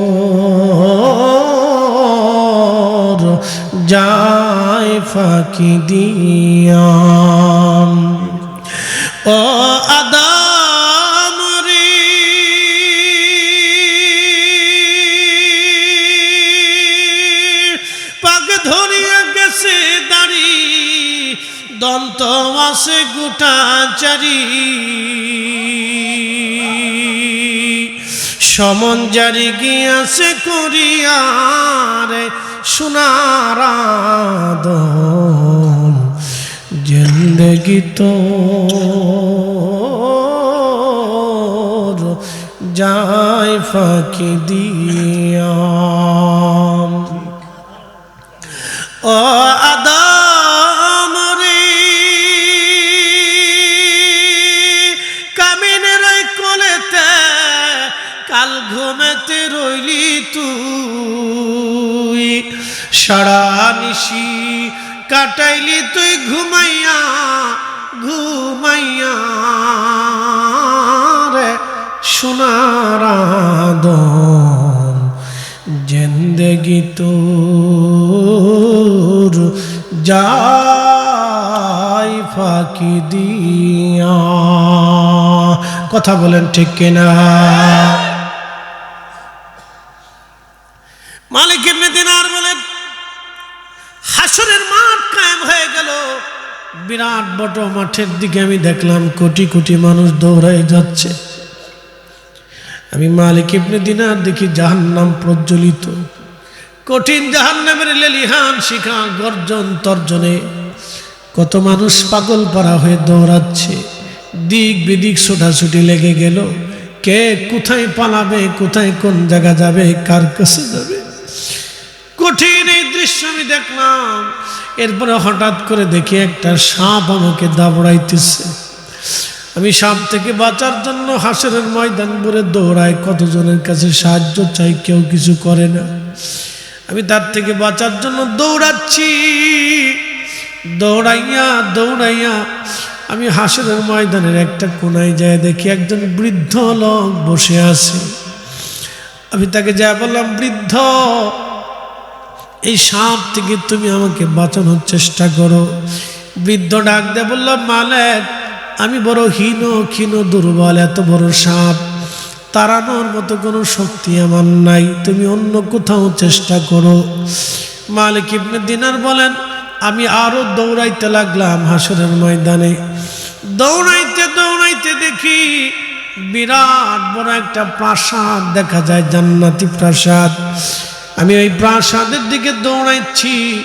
যায় ফাঁকি দিয়া। ও আদম রে দন্ত আছে গোটাচারি সমন জারি গিয়াছে করিয়ারে সোনার আদম জিন্দেগি তোর যায় ফাঁকি দিয়া ও আদম রে কামিনের কোলেতে কাল ঘুমেতে রইলি তুই সারা নিশি কাটাইলি তুই ঘুমাইয়া ঘুমাইয়া রে সোনার আদম জিন্দেগি তোর যায় ফাঁকি দিয়া কথা বলেন ঠিক কিনা মালিক ইবনে দিনার বলেন হাসরের মাঠ কায়েম হয়ে গেল বিরাট বড় মাঠের দিকে আমি দেখলাম কোটি কোটি মানুষ দৌড়ায় যাচ্ছে আমি মালিক ইবনে দিনার দেখি জাহান্নাম প্রজ্বলিত কঠিন জাহান্নামের লেলিহান শিখা গর্জন তর্জনে কত মানুষ পাগল পারা হয়ে দৌড়াচ্ছে দিক বিদিক ছোটাছুটি লেগে গেল কে কোথায় পালাবে কোথায় কোন জায়গা যাবে কার কাছে যাবে কঠিন এই দৃশ্য আমি দেখলাম এরপরে হঠাৎ করে দেখি একটা সাপ আমাকে দাবড়াইতেছে আমি সাপ থেকে বাঁচার জন্য হাসরের ময়দান ভরে দৌড়াই কতজনের কাছে সাহায্য চাই কেউ কিছু করে না আমি তার থেকে বাঁচার জন্য দৌড়াচ্ছি দৌড়াইয়া দৌড়াইয়া আমি হাসরের ময়দানের একটা কোনায় যায় দেখি একজন বৃদ্ধ লোক বসে আছে আমি তাকে যা বললাম বৃদ্ধ এই সাপ থেকে তুমি আমাকে বাঁচানোর চেষ্টা করো বৃদ্ধ ডাক দিয়ে বললাম মালিক আমি বড় হীন ক্ষীণ দুর্বল এত বড় সাপ তাড়ানোর মতো কোনো শক্তি আমার নাই তুমি অন্য কোথাও চেষ্টা করো মালিক ইবনে দিনার বলেন আমি আরো দৌড়াইতে লাগলাম হাসরের ময়দানে দৌড়াইতে দৌড়াইতে দেখি বিরাট বড় একটা প্রাসাদ দেখা যায় জান্নাতি প্রাসাদ আমি ওই প্রাসাদের দিকে দৌড়াইছি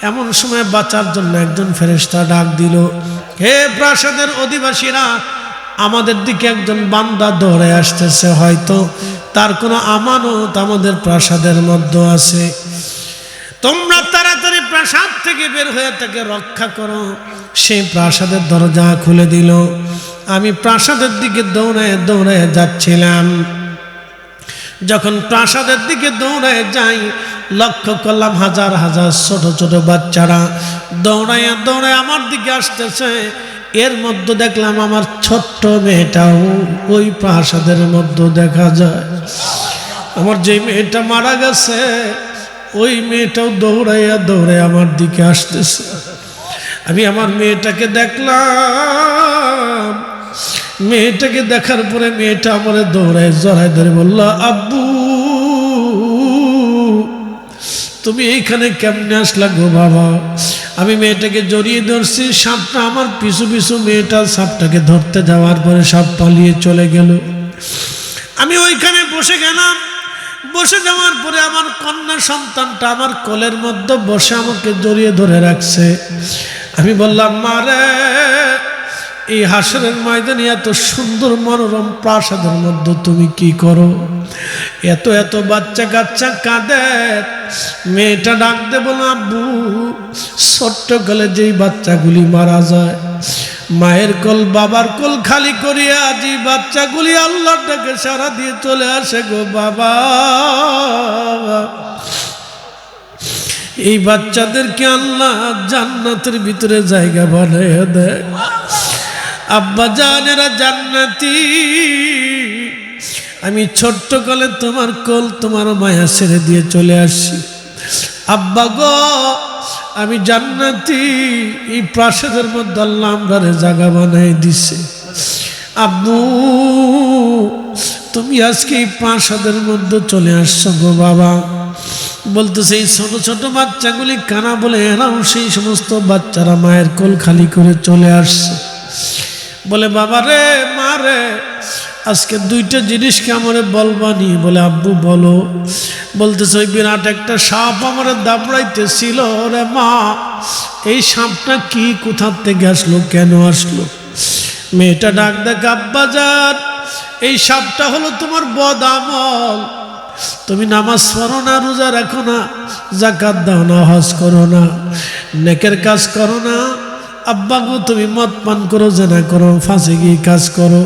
এমন সময় বাঁচার জন্য একজন ফেরেশতা ডাক দিল হে প্রাসাদের অধিবাসীরা আমাদের দিকে একজন বান্দা দৌড়ে আসতেছে হয়তো তার কোনো আমানত আমাদের প্রাসাদের মধ্যে আছে তোমরা তাড়াতাড়ি প্রাসাদ থেকে বের হয়ে তাকে রক্ষা করো সেই প্রাসাদের দরজা খুলে দিল আমি প্রাসাদের দিকে দৌড়ায় দৌড়ায় যাচ্ছিলাম যখন প্রাসাদের দিকে দৌড়ায় যাই লক্ষ্য করলাম হাজার হাজার ছোট ছোট বাচ্চারা দৌড়াইয়া দৌড়ায় আমার দিকে আসতেছে এর মধ্যে দেখলাম আমার ছোট্ট মেয়েটাও ওই প্রাসাদের মধ্যে দেখা যায় আমার যে মেয়েটা মারা গেছে ওই মেয়েটাও দৌড়াইয়া দৌড়ায় আমার দিকে আসতেছে আমি আমার মেয়েটাকে দেখলাম মেয়েটাকে দেখার পরে মেয়েটা আমার দৌড়ায় জড়ায় ধরে বলল আব্বু তুমি এইখানে কেমনে আসলা গো বাবা আমি মেয়েটাকে জড়িয়ে ধরছি সাপটা আমার পিছু পিছু মেয়েটা সাপটাকে ধরতে যাওয়ার পরে সাপ পালিয়ে চলে গেল আমি ওইখানে বসে গেলাম বসে যাওয়ার পরে আমার কন্যা সন্তানটা আমার কোলের মধ্যে বসে আমাকে জড়িয়ে ধরে রাখছে আমি বললাম মারে এই হাসরের ময়দানে এত সুন্দর মনোরম প্রাসাদের মধ্যে তুমি কি করো এত এত বাচ্চা কাচ্চা কাঁদে মেয়েটা ডাক দে বলো আব্বু ছোট্ট কালে যেই বাচ্চাগুলি মারা যায় মায়ের কোল বাবার কোল খালি করিয়া যে বাচ্চাগুলি আল্লাহটাকে সারা দিয়ে চলে আসে গো বাবা এই বাচ্চাদেরকে আল্লাহ জান্নাতের ভিতরে জায়গা বানাইয়া দেয় আব্বা জানেরা জান্নাতি আমি ছোট্ট কালে তোমার কোল তোমার মায়া ছেড়ে দিয়ে চলে আসছি আব্বা গো আমি জান্নাতি এই প্রাসাদের মধ্যে আল্লাহ আমরারে জায়গা বানাই দিছে আব্বু তুমি আজকে এই প্রাসাদের মধ্যে চলে আসছো গো বাবা বলতেছে এই ছোট ছোট বাচ্চাগুলি কানা বলে এরাও সেই সমস্ত বাচ্চারা মায়ের কোল খালি করে চলে আসছে। বলে বাবা রে মা রে আজকে দুইটা জিনিসকে আমারে বলবানি। বলে আব্বু বলো। বলতেছে ওই বিরাট একটা সাপ আমারে দাবড়াইতেছিল রে মা, এই সাপটা কি কোথা থেকে আসলো, কেন আসলো? মেয়েটা ডাক দেখ আব্বা যান, এই সাপটা হলো তোমার বদ আমল। তুমি নামাজ পড়ো না, রোজা রাখো না, যাকাত দাও না, হজ করো না, নেকের কাজ করো না। আব্বা গো তুমি মদ পান করো, জেনা করো, ফাঁসে গিয়ে কাজ করো।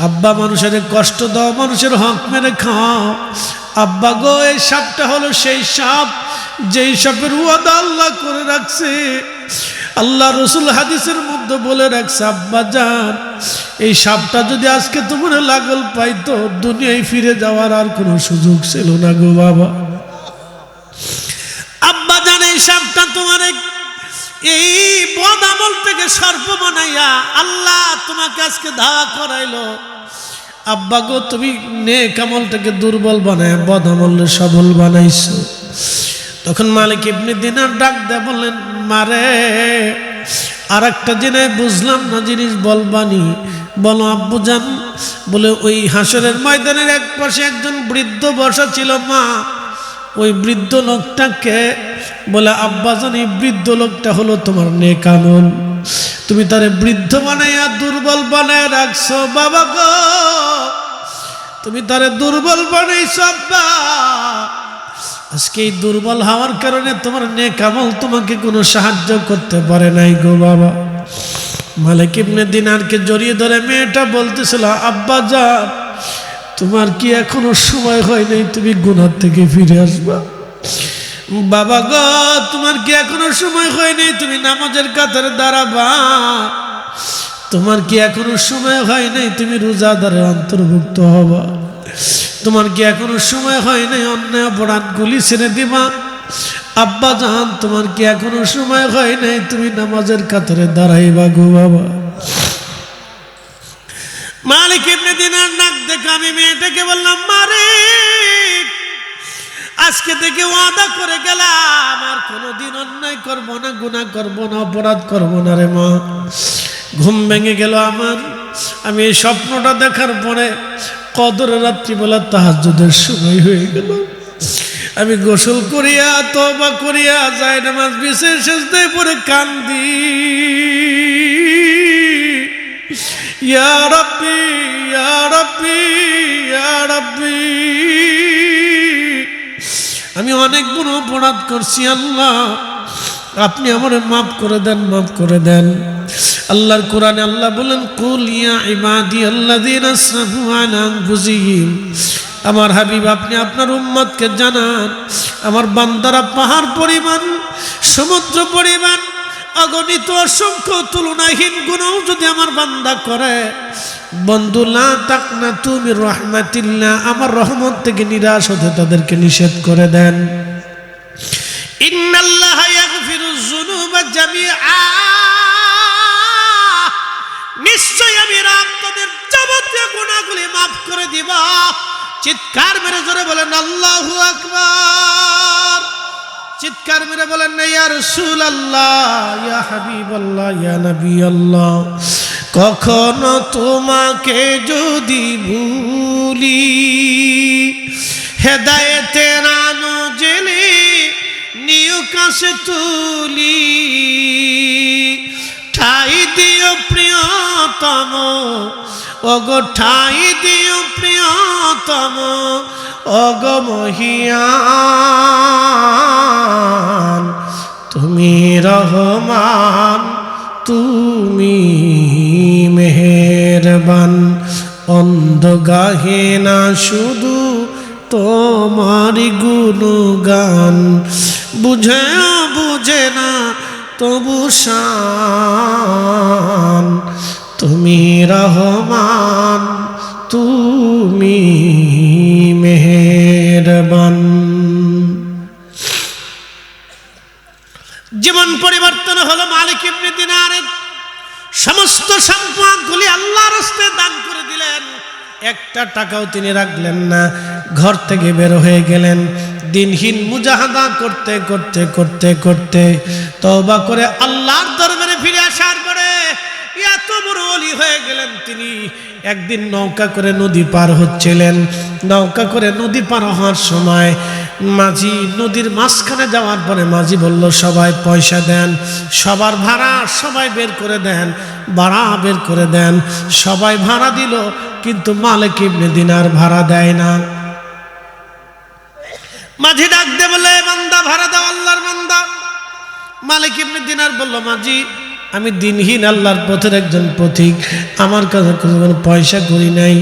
আব্বা মানুষের কষ্ট দাও, মানুষের হক মেরে খাও। আব্বা গো এই সাপটা হলো সেই সাপ যেই সাপের ওয়াদা আল্লাহ করে রাখছে। আল্লাহ রসুল হাদিসের মধ্যে বলে রাখছে আব্বা জান এই সাপটা যদি আজকে তোমার লাগল পাইতো দুনিয়ায় ফিরে যাওয়ার আর কোনো সুযোগ ছিল না গো বাবা। আব্বা জান এই সাপটা তোমার এই বদ আমল থেকে সর্প বানাইয়া আল্লাহ তোমাকে আজকে ধাওয়া করাইলো। আব্বা গো তুমি নেক আমলটাকে দুর্বল বানায় বদ আমলে সবল বানাইছো। তখন মালিক ইবনে দিনার ডাক দেয় বললেন মারে আর একটা জিনিস বুঝলাম না, জিনিস বলবানি। বলো আব্বু জান। বলে ওই হাসরের ময়দানের এক পাশে একজন বৃদ্ধ বসা ছিল মা, ওই বৃদ্ধ লোকটাকে বলে আব্বা জান এই বৃদ্ধ লোকটা হলো তোমার নেক আমল, তুমি তারে বৃদ্ধ বানাইয়া দুর্বল বানায় রাখছো। বাবা গো তুমি তারে দুর্বল বানাইছো আব্বা, আজকে এই দুর্বল হওয়ার কারণে তোমার নেক আমল তোমাকে কোনো সাহায্য করতে পারে নাই গো বাবা। মালিক ইবনে দিনারকে জড়িয়ে ধরে মেয়েটা বলতেছিল আব্বা জান তোমার কি এখনো সময় হয় নাই তুমি গুনাহ থেকে ফিরে আসবা? বাবা গো তোমার কি এখনো সময় হয় নাই তুমি নামাজের কাতারে দাঁড়াবা? তোমার কি এখনো সময় হয় নাই তুমি রোজাদারের অন্তর্ভুক্ত হবা? তোমার কি এখনো সময় হয় নাই অন্যায় অপরাধগুলি ছেড়ে দিবা? আব্বা জান তোমার কি এখনো সময় হয় নাই তুমি নামাজের কাতারে দাঁড়াইবা গো বাবা? মালিক ইবনে দিনার নাক দেখে আমি মেয়েটাকে বললাম মারে আজকে থেকে ওয়াদা করে গেলাম আর কোনোদিন অন্যায় করব না, গুনাহ করব না, অপরাধ করব না রে মা। ঘুম ভেঙে গেল আমার। আমি এই স্বপ্নটা দেখার পরে কদরের রাত্রিবেলা তাহাজ্জুদের সময় হয়ে গেল। আমি গোসল করিয়া তওবা করিয়া যাই নামাজ বিছে সেজদায় পড়ে কান্দি ইয়া রাব্বি ইয়া রাব্বি ইয়া রাব্বি। আমি অনেক বড় অপরাধ করছি আল্লাহ, আপনি আমারে মাফ করে দেন, মাফ করে দেন। আল্লাহর কোরআনে আল্লাহ বলেন কুল ইয়া ইবাদিয়াল্লাযীনা আসরাফু আলা আনফুসিহিম, আমার হাবিব আপনি আপনার উম্মতকে জানান আমার বান্দারা পাহাড় পরিমাণ, সমুদ্র পরিমাণ, অগণিত অসংখ্য তুলনাহীন গুনাহ যদি আমার বান্দা করে, বন্ধু লা তাকনাতু মির রাহমাতিল্লাহ, আমার রহমত থেকে নিরাশ হতে তাদেরকে নিষেধ করে দেন। ইন্নাল্লাহা ইয়াগফিরুয যুনুবা জামিআ, নিশ্চয় আমি আপনাদের যাবতীয় গুনাহগুলি মাফ করে দিব। চিৎকার মেরে জোরে বলেন আল্লাহু আকবার। চিৎকার মেরে বলেন না ইয়া রাসূলুল্লাহ, ইয়া হাবিবাল্লাহ, ইয়া নবী আল্লাহ। কখনো তোমাকে যদি ভুলি হেদায়েতের আলো জেলে নিউ কাছে তুলি, ঠাই দিও প্রিয়তম ওগো ঠাই দিও প্রিয়তম ওগো মহিয়ান, তুমি রহমান তুমি মেহেরবান। অন্ধ গাহে না শুধু তোমারি গুণগান, বুঝেও বুঝে না তবু শান, তুমি রহমান তুমি মেহেরবান। জীবন পরিবর্তন হলো মালিক ইবনে দিনারের। সমস্ত সম্পদগুলি আল্লাহর রাস্তায় দান করে দিলেন, একটা টাকাও তিনি রাখলেন না। ঘর থেকে বের হয়ে গেলেন, দিনহীন মুজাহাদা করতে করতে করতে করতে তওবা করে আল্লাহর দরবারে ফিরে আসার পরে এত বড় ওলি হয়ে গেলেন তিনি। একদিন নৌকা করে নদী পার হচ্ছিলেন, নৌকা করে নদী পার হওয়ার সময় মাঝি নদীর মাঝখানে যাওয়ার পরে মাঝি বলল, সবাই পয়সা দেন, সবার ভাড়া সবাই বের করে দেন, ভাড়া বের করে দেন। সবাই ভাড়া দিল, কিন্তু মালিক ইবনে দিনার ভাড়া দেয় না। মাঝি ডাক দে বলে, বান্দা ভাড়া দাও, আল্লাহর বান্দা। মালিক ইবনে দিনার বলল, মাঝি আমি দিনহীন আল্লাহর পথের একজন পথিক, আমার কাছে কোনো পয়সা করি নাই,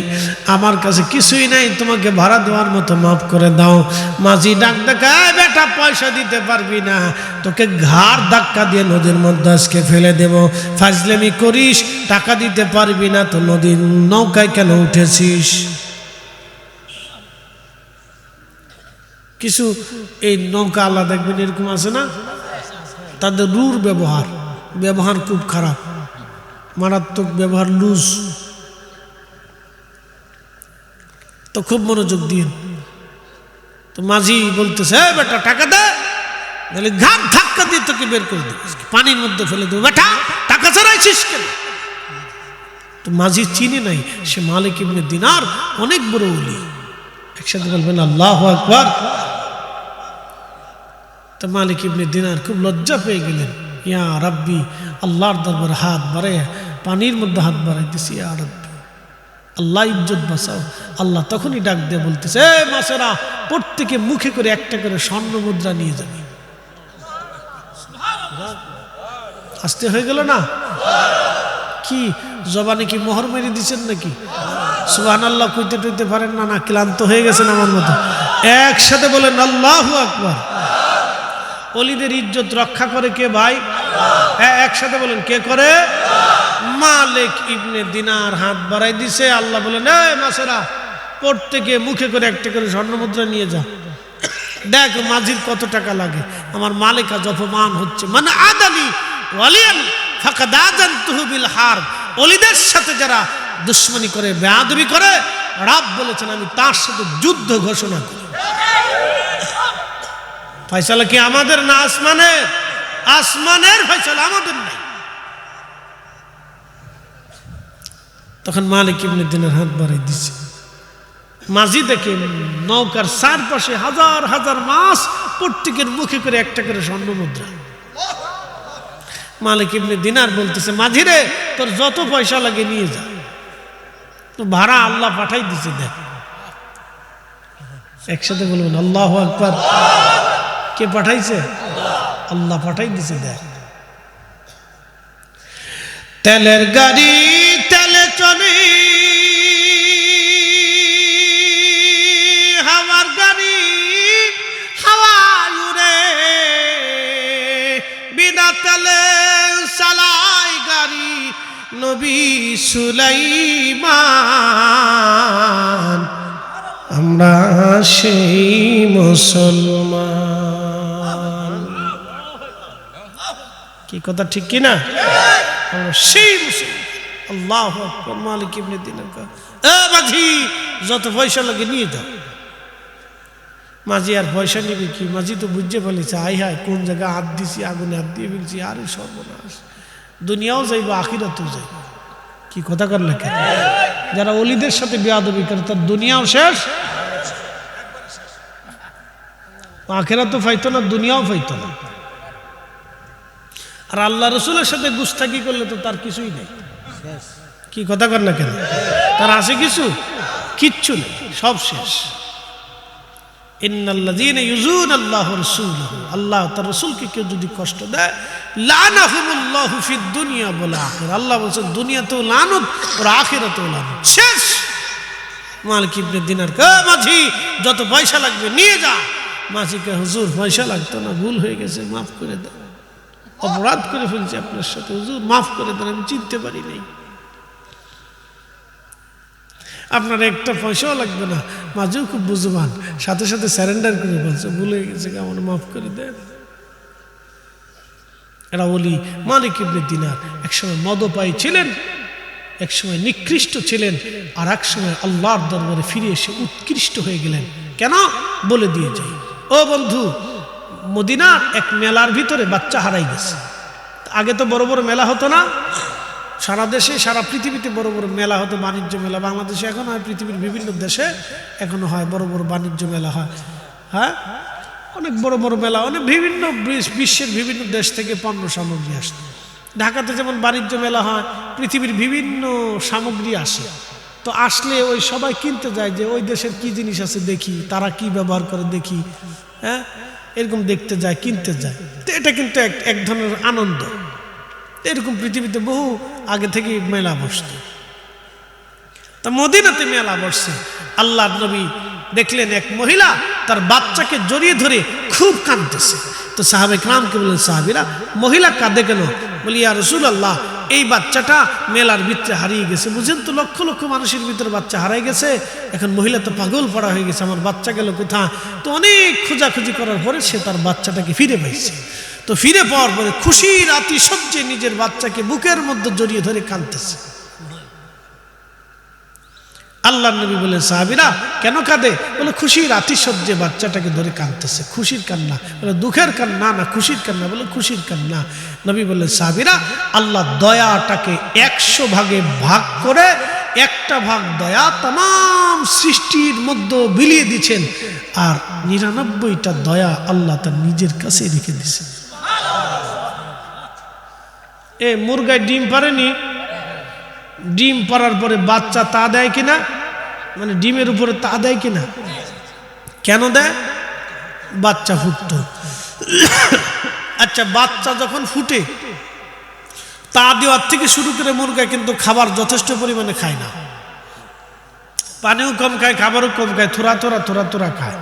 আমার কাছে কিছুই নাই, তোমাকে ভাড়া দেওয়ার মতো মাফ করে দাও। মাঝি ডাক দেখায়, বেটা পয়সা দিতে পারবি না, তোকে ঘাড় ধাক্কা দিয়ে নদীর মধ্যে আজকে ফেলে দেব। ফাজলামি করিস, টাকা দিতে পারবি না তো নদীর নৌকায় কেন উঠেছিস? কিছু এই নৌকা আল্লাহ দেখবেন এরকম আছে না, তাদের রূঢ় ব্যবহার খুব খারাপ, মারাত্মক ব্যবহার, লুজ। তো খুব মনোযোগ দিয়ে তো মাঝি বলতেছে, বেটা টাকা দে, নাহলে ঘাট ধাক্কা দিয়ে তোকে বের করে দেবো, পানির মধ্যে ফেলে দেবো। বেটা টাকা ছাড়াইছিস কেন? তো মাঝি চিনে নাই সে মালিক ইবনে দিনার অনেক বড় ওলি। একসাথে বলবেন আল্লাহু আকবার। তো মালিক ইবনে দিনার খুব লজ্জা পেয়ে গেলেন, ইয়া রাব্বি, আল্লাহর দরবারে হাত বাড়ায় পানির মধ্যে হাত বাড়াইতেছি, ইয়া রাব্বি আল্লাহ ইজ্জত বাঁচাও। আল্লাহ তখনই ডাক দিয়ে বলতেছে, মাছেরা প্রত্যেকে মুখে করে একটা করে স্বর্ণ মুদ্রা নিয়ে যাবে। আস্তে হয়ে গেল না? কি জবানে কি মোহর মেরে দিচ্ছেন নাকি? সুবহানাল্লাহ কইতে টইতে পারেন না? না ক্লান্ত হয়ে গেছেন আমার মতো? একসাথে বলেন আল্লাহু আকবার। ওলিদের ইজ্জত রক্ষা করে কে ভাই? একসাথে বলেন, কে করে? মালিক ইবনে দিনার হাত বাড়াই দিছে। আল্লাহ বলেন, এই মাছেরা প্রত্যেকে মুখে করে একটা করে স্বর্ণ মুদ্রা নিয়ে যা। দেখ মাঝির কত টাকা লাগে, আমার মালিক আজ অপমান হচ্ছে। মানে আদালি ওয়ালিয়ান ফাকাদ আযানতুহু বিল হারব। ওলিদের সাথে যারা দুশমনি করে, বেয়াদবি করে, রব বলেছেন আমি তার সাথে যুদ্ধ ঘোষণা করি। ফয়সালা কি আমাদের না আসমানের? আসমানের ফয়সালা, আমাদের নাই। তখন মালিক ইবনে দিনার হাত বাড়াই দিছে। মাঝি দেখে নৌকার চারপাশে হাজার হাজার মাছ, প্রত্যেকের মুখে করে একটা করে স্বর্ণ মুদ্রা। মালিক ইবনে দিনার বলতেছে, মাঝি রে তোর যত পয়সা লাগে নিয়ে যা, তো ভাড়া আল্লাহ পাঠাই দিছে। দেখ একসাথে বলবেন আল্লাহু আকবার। কে পাঠাইছে? আল্লাহ পাঠাই দিছে। দেখ তেলের গাড়ি তেলে চলে, হাওয়ার গাড়ি হাওয়ায় উড়ে, বিনা তেলে চালায় গাড়ি নবী সুলাইমান। আমরা সেই মুসলমান। কি কথা ঠিক কি না? আমরা সেই মুসলমান। আল্লাহু আকবার। মালিক ইবনে দিনার মাঝি যত পয়সা লাগে নিয়ে যাও। মাঝি আর পয়সা নিবে কি? মাঝি তো বুঝতে ফেলেছে, আই হায় কোন জায়গায় হাত দিছি, আগুনে হাত দিয়ে ফেলছি, আরে সর্বনাশ, দুনিয়াও যাইব আখিরাতেও যাইব। কি কথা কর না কেন? যারা ওলিদের সাথে বেয়াদবি করে তার দুনিয়াও শেষ, আখিরাতও পাইতো না, দুনিয়াও পাইতো না। আর আল্লাহ রসুলের সাথে গুস্তাকি করলে তো তার কিছুই নেই। কি কথা কর না কেন? তার আছে কিছু? কিচ্ছু নেই, সব শেষ। ইন্নাল্লাযীনা ইউযুনাল্লাহু রাসূলাহু, আল্লাহ তার রাসূলকে কেউ যদি কষ্ট দেয়, লানাহুমুল্লাহু ফিদ দুনিয়া ওয়াল আখিরা, আল্লাহ বলেন দুনিয়াতেও লানত আর আখিরাতেও লানত। শেষ। মালিক ইবনে দিনার কে মাঝি যত পয়সা লাগবে নিয়ে যা। মাঝিকে, হুজুর পয়সা লাগতো না, ভুল হয়ে গেছে, মাফ করে দেন, অপরাধ করে ফেলছি আপনার সাথে, হুজুর মাফ করে দেন, আমি চিনতে পারি নাই। আপনার একটা পয়সাও লাগবে না। মাঝেও খুব বুঝবান, সাথে সাথে স্যারেন্ডার করে বলছে, ভুলে গেছে, আমার মাফ করে দেন। এরা ওলি। মালিক ইবনে দিনার একসময় মদপায়ী ছিলেন, একসময় নিকৃষ্ট ছিলেন, আর এক সময় আল্লাহর দরবারে ফিরে এসে উৎকৃষ্ট হয়ে গেলেন। কেন? বলে দিয়ে যাই। ও বন্ধু, মদিনার এক মেলার ভিতরে বাচ্চা হারাই গেছে। আগে তো বড় বড় মেলা হতো না, সারা দেশে সারা পৃথিবীতে বড় বড় মেলা হতো, বাণিজ্য মেলা। বাংলাদেশে এখন হয়, পৃথিবীর বিভিন্ন দেশে এখনো হয়, বড় বড় বাণিজ্য মেলা হয়। হ্যাঁ, অনেক বড় বড় মেলা, অনেক বিভিন্ন বিশ্বের বিভিন্ন দেশ থেকে পণ্য সামগ্রী আসে। ঢাকাতে যেমন বাণিজ্য মেলা হয়, পৃথিবীর বিভিন্ন সামগ্রী আসে। তো আসলে ওই সবাই কিনতে যায় যে ওই দেশের কি জিনিস আছে দেখি, তারা কি ব্যবহার করে দেখি, হ্যাঁ, এরকম দেখতে যায়, কিনতে যায়। তো এটা কিন্তু এক ধরনের আনন্দ। এরকম পৃথিবীতে বহু আগে থেকে মেলা বসত। তা মদিনাতে মেলা বসছে। আল্লাহর নবী দেখলেন এক মহিলা তার বাচ্চাকে জড়িয়ে ধরে খুব কাঁদতেছে। তো সাহাবে কিরামকে বললেন, সাহাবীরা, মহিলা কাঁদে কেন? বলি, ইয়া রাসূলুল্লাহ, এই বাচ্চাটা মেলার ভিতরে হারিয়ে গেছে। বুঝেন তো, লক্ষ লক্ষ মানুষের ভিতরে বাচ্চা হারাই গেছে। এখন মহিলা তো পাগল পড়া হয়ে গেছে, আমার বাচ্চা গেল কোথায়? তো অনেক খোঁজাখুঁজি করার পরে সে তার বাচ্চাটাকে ফিরে পাইছে। তো ফিরে পাওয়ার পরে খুশির আতিশয্যে নিজের বাচ্চাকে বুকের মধ্যে জড়িয়ে ধরে কাঁদতেছে। আল্লাহর নবী বলেন, সাহাবীরা কেন কাঁদে? বলে, খুশির আতিশয্যে বাচ্চাটাকে ধরে কাঁদতেছে। খুশির কান্না? বলে, দুঃখের কান্না না খুশির কান্না? বলে, খুশির কান্না। নবী বললেন, সাহাবীরা, আল্লাহ দয়াটাকে 100 ভাগে ভাগ করে একটা ভাগ দয়া तमाम সৃষ্টির মধ্যে বিলিয়ে দিয়েছেন, আর 99টা দয়া আল্লাহ তার নিজের কাছে রেখে দিয়েছেন। এ মুরগায় ডিম পারেনি, ডিম পারার পরে বাচ্চা তা দেয় কিনা, মানে ডিমের উপরে তা দেয় কিনা? কেন দেয়? বাচ্চা ফুটতো। আচ্ছা, বাচ্চা যখন ফুটে তা দেওয়ার থেকে শুরু করে মুরগা কিন্তু খাবার যথেষ্ট পরিমাণে খায় না, পানিও কম খায়, খাবারও কম খায়, থোড়া থোড়া খায়।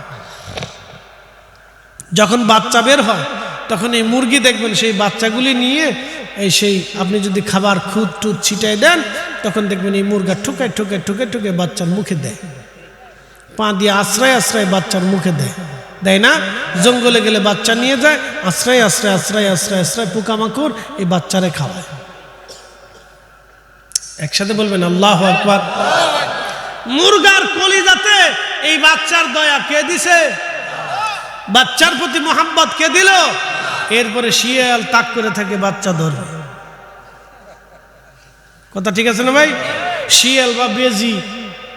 যখন বাচ্চা বের হয় তখন এই মুরগি দেখবেন সেই বাচ্চাগুলি নিয়ে সেই আপনি যদি খাবার খুদ টুদ ছিটাই দেন, তখন দেখবেন এই মুরগা ঠুকে ঠুকে ঠুকে ঠুকে বাচ্চার মুখে দেয়, পা দিয়ে আশ্রয় আশ্রয় বাচ্চার মুখে দেয়, দেয় না? জঙ্গলে গেলে বাচ্চা নিয়ে যায়, আশ্রয় আশ্রয় আশ্রয় আশ্রয় আশ্রয় পোকামাকড় এই বাচ্চারে খাওয়ায়। একসাথে বলবেন আল্লাহু আকবার। মুরগার কলিজাতে এই বাচ্চার দয়া কে দিছে? বাচ্চার প্রতি মোহাম্মত কে দিল? এরপরে শিয়াল তাক করে থাকে বাচ্চা ধরবে। কথা ঠিক আছে না ভাই? শিয়াল বা বেজি,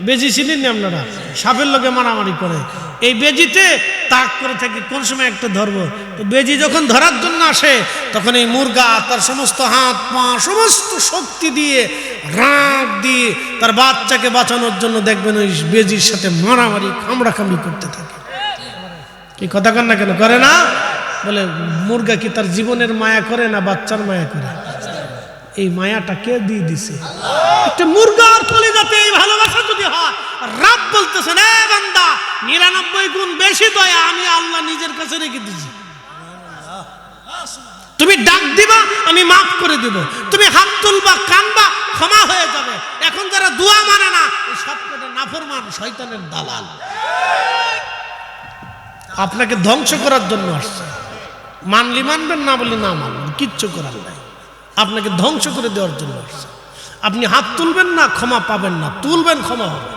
বেজি চিনেন না আপনারা? সাপের লোকে মারামারি করে, এই বেজিতে তাক করে থাকে কোন সময় একটা ধরবো। তো বেজি যখন ধরার জন্য আসে তখন এই মুরগা তার সমস্ত হাত পা সমস্ত শক্তি দিয়ে রাগ দিয়ে তার বাচ্চাকে বাঁচানোর জন্য দেখবেন ওই বেজির সাথে মারামারি কামড়াকামড়ি করতে থাকে। কি কথা কন না কেন? করে না? বলে, মুরগা কি তার জীবনের মায়া করে না বাচ্চার মায়া করে? এই মায়াটা কে দিয়ে দিছে? একটা মুরগার কলিজাতে এই ভালোবাসা যদি হয়, রব বলতেছেন, এ বান্দা, 99 গুণ বেশি দয়া আমি আল্লাহ নিজের কাছে রেখে দিয়েছি। তুমি ডাক দিবা, আমি মাফ করে দিব। তুমি হাত তুলবা, কানবা, ক্ষমা হয়ে যাবে। এখন যারা দোয়া মানে না, এই সবকটা নাফরমান শয়তানের দালাল, আপনাকে ধ্বংস করার জন্য আসছে। মানলি মানবেন, না বলে না মানবেন, কিচ্ছু করার নাই। আপনাকে ধ্বংস করে দেওয়ার জন্য আসছে। আপনি হাত তুলবেন না, ক্ষমা পাবেন না, তুলবেন, ক্ষমা হবে।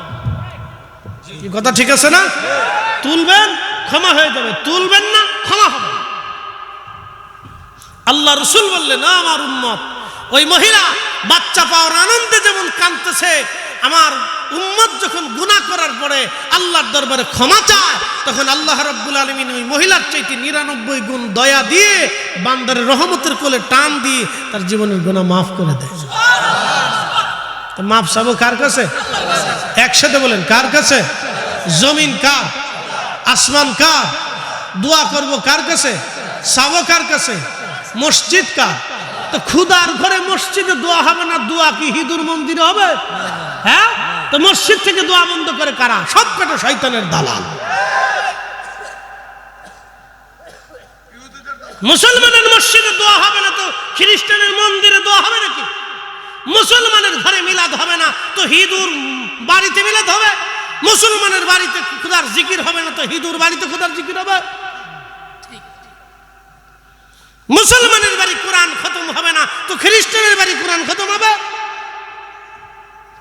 কি কথা ঠিক আছে না? তুলবেন, ক্ষমা হয়ে যাবে, তুলবেন না, ক্ষমা হবে। আল্লাহ রাসূল বললেন, আমার উম্মত, ওই মহিলা বাচ্চা পাওয়ার আনন্দে যেমন কাঁদতেছে, আমার উম্মত যখন গুনাহ করার পরে আল্লাহর দরবারে ক্ষমা চায়, তখন আল্লাহ রাব্বুল আলামিন ওই মহিলার চাইতে 99 গুণ দয়া দিয়ে বান্দারের রহমতের কোলে টান দিয়ে তার জীবনের গুনাহ মাফ করে দেয়। তো মাফ চাবো কার কাছে? একসাথে বলেন, কার কাছে? জমিন কার? আসমান কার? দোয়া করব কার কাছে? চাবো কার কাছে? মসজিদ কার? তো খুদার ঘরে মসজিদে দোয়া হবে না, দোয়া কি হিঁদুর মন্দিরে হবে? হ্যাঁ, তো মসজিদ থেকে দোয়া বন্ধ করে কারা? সবকটা শয়তানের দালাল। মুসলমানের মসজিদে দোয়া হবে না তো খ্রিস্টানের মন্দিরে দোয়া হবে নাকি? মুসলমানের ঘরে মিলাদ হবে না তো হিঁদুর বাড়িতে মিলাদ হবে? মুসলমানের বাড়িতে খোদার জিকির হবে না তো হিঁদুর বাড়িতে খোদার জিকির হবে? মুসলমানের বাড়ি কোরআন খতম হবে না তো খ্রিস্টানের বাড়ি কোরআন খতম হবে?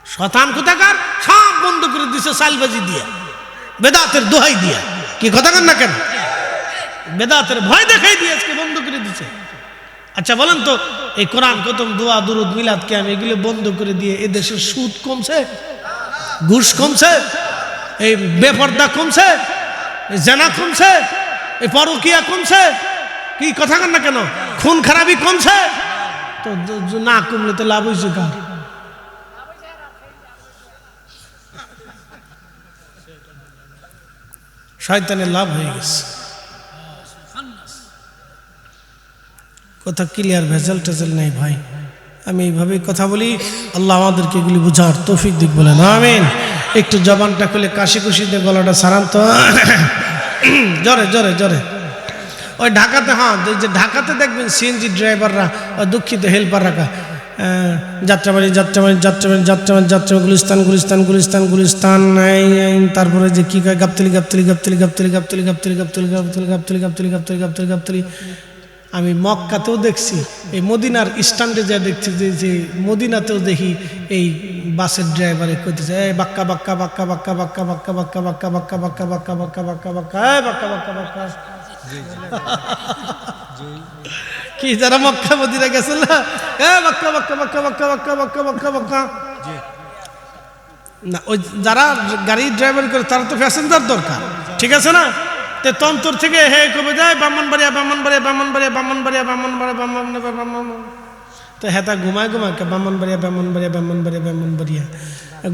শতান কোথাকার, সব বন্ধ করে দিছে সালবাজি দিয়া, বেদাতের দোহাই দিয়া। কি কথা কন না কেন? বেদাতের ভয় দেখাই দিয়ে আজকে বন্ধ করে দিচ্ছে। আচ্ছা বলেন তো, এই কোরআন খতম, দোয়া, দুরুদ, মিলাদ, কিয়াম এগুলো বন্ধ করে দিয়ে এ দেশের সুদ কমছে, ঘুষ কমছে, এই বেপর্দা কমছে, জেনা কমছে, এই পরকিয়া কমছে? কি কথা কন না কেন? খুন খারাপি কমছে? তো না কমলে তো লাভ হয়েছে কার? শয়তানের লাভ হয়ে গেছে। কথা ক্লিয়ার, ভেজাল টেজাল নেই ভাই। আমি এইভাবেই কথা বলি, আল্লাহ আমাদেরকে এগুলি বুঝার তৌফিক দিক বলেন আমিন। একটু জবানটা খুলে কাশি কুশি দিয়ে গলাটা সারান তো, জোরে জোরে জোরে। ওই ঢাকাতে, হ্যাঁ যে ঢাকাতে দেখবেন সিএনজি ড্রাইভাররা, দুঃখিত হেল্পার রাখা, যাত্রাবাড়ি যাত্রাবাড়ি যাত্রাবাড়ি যাত্রাবাড়ি যাত্রাবাড়ি গুলিস্তান গুলিস্তান গুলিস্তান গুলিস্তান, তারপরে যে কি কয় গাবতলি গাবতলি গাবতলি গাবতলি গাবতলি গাবতলি গাবতলি গাবতলি গাবতলি গাবতলি গাবতলি গাবতলি গাবতলি। আমি মক্কাতেও দেখছি, এই মদিনার স্ট্যান্ডে যা দেখছি, যে মদিনাতেও দেখি এই বাসের ড্রাইভারে কইতেছে এই বাক্কা বাক্কা বাক্কা বাক্কা বাক্কা বাক্কা বাক্কা বাক্কা বাক্কা বাক্কা বাক্কা বাক্কা বাক্কা বাক্কা বাক্কা বাক্কা বাক্কা। কি যারা মক্কা মদিনা গেছে না, বাক্কা বাক্কা বাক্কা বাক্কা বাক্কা বাক্কা বাক্কা বাক্কা না, ওই যারা গাড়ি ড্রাইভার করে তারা তো প্যাসেঞ্জার দরকার, ঠিক আছে না? তে তন্তর থেকে হে কবে যায় ব্রাহ্মণবাড়িয়া ব্রাহ্মণবাড়িয়া ব্রাহ্মণবাড়িয়া ব্রাহ্মণবাড়িয়া ব্রাহ্মণবাড়িয়া ব্রাহ্মণবাড়িয়া ব্রাহ্মণ, তো হেতা ঘুমায় ঘুমায় ব্রাহ্মণবাড়িয়া ব্রাহ্মণবাড়িয়া ব্রাহ্মণবাড়িয়া ব্রাহ্মণবাড়িয়া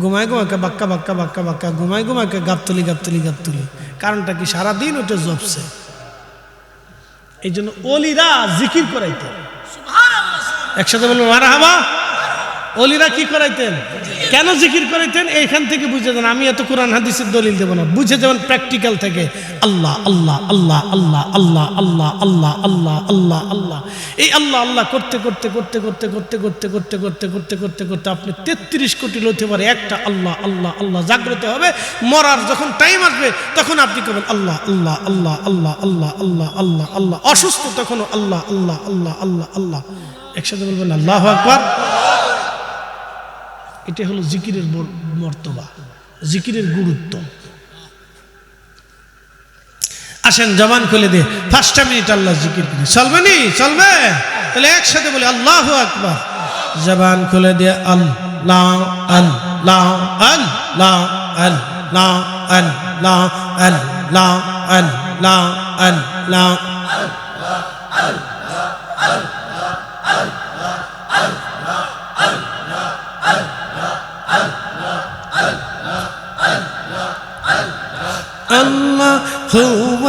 ঘুমায় ঘুমায় বাক্কা বাক্কা বাক্কা বাক্কা ঘুমায় ঘুমায় গাবতলি গাবতলি গাবতলি। কারণটা কি? সারাদিন ওটা জপছে। এই জন্য ওলিরা জিকির করাইতেন, একসাথে বলবো মারহাবা। ওলিরা কি করাইতেন, কেন জিকির করাইতেন? এইখান থেকে বুঝে যান। আমি এত কোরআন হাদিসের দলিল দেব না, বুঝে যাবেন প্র্যাকটিক্যাল থেকে। আল্লাহ আল্লাহ আল্লাহ আল্লাহ আল্লাহ আল্লাহ আল্লাহ আল্লাহ আল্লাহ আল্লাহ, এই আল্লাহ আল্লাহ করতে করতে করতে করতে করতে করতে করতে করতে করতে করতে করতে আপনি 33 কোটি লইতে পারে একটা আল্লাহ আল্লাহ আল্লাহ জাগ্রত হবে। মরার যখন টাইম আসবে তখন আপনি করবেন আল্লাহ আল্লাহ আল্লাহ আল্লাহ আল্লাহ আল্লাহ আল্লাহ আল্লাহ। অসুস্থ তখনও আল্লাহ আল্লাহ আল্লাহ আল্লাহ আল্লাহ। একসাথে বলবেন আল্লাহু আকবার। এটা হলো জিকিরের মর্তবা, জিকিরের গুরুত্ব। আসেন জবান খুলে দিয়ে 5টা মিনিট আল্লাহ জিকির করি, চলবে নি? চলবে? তাহলে একসাথে বলি আল্লাহু আকবার। জবান খুলে দিয়ে আল্লাহ আল্লাহ আল্লাহ আল্লাহ আল্লাহ আল্লাহ আল্লাহ আল্লাহ। আল্লাহু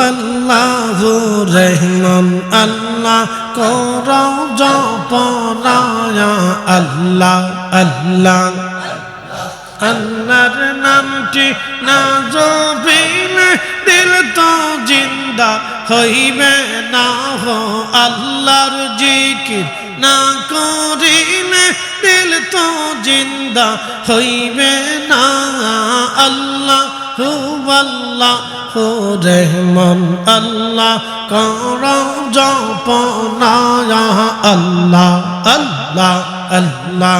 আল্লাহু রহমান আল্লাহ করো জপনা আল্লাহ আল্লাহ। আল্লাহর নামটি না জপিলে দিল তো জিন্দা হইবে না, হো আল্লাহর জিকির না করিলে দিল তো জিন্দা হইবে না। আল্লাহ আল্লাহু রহমান আল্লাহ করো জপনা আল্লাহ আল্লাহ আল্লাহ।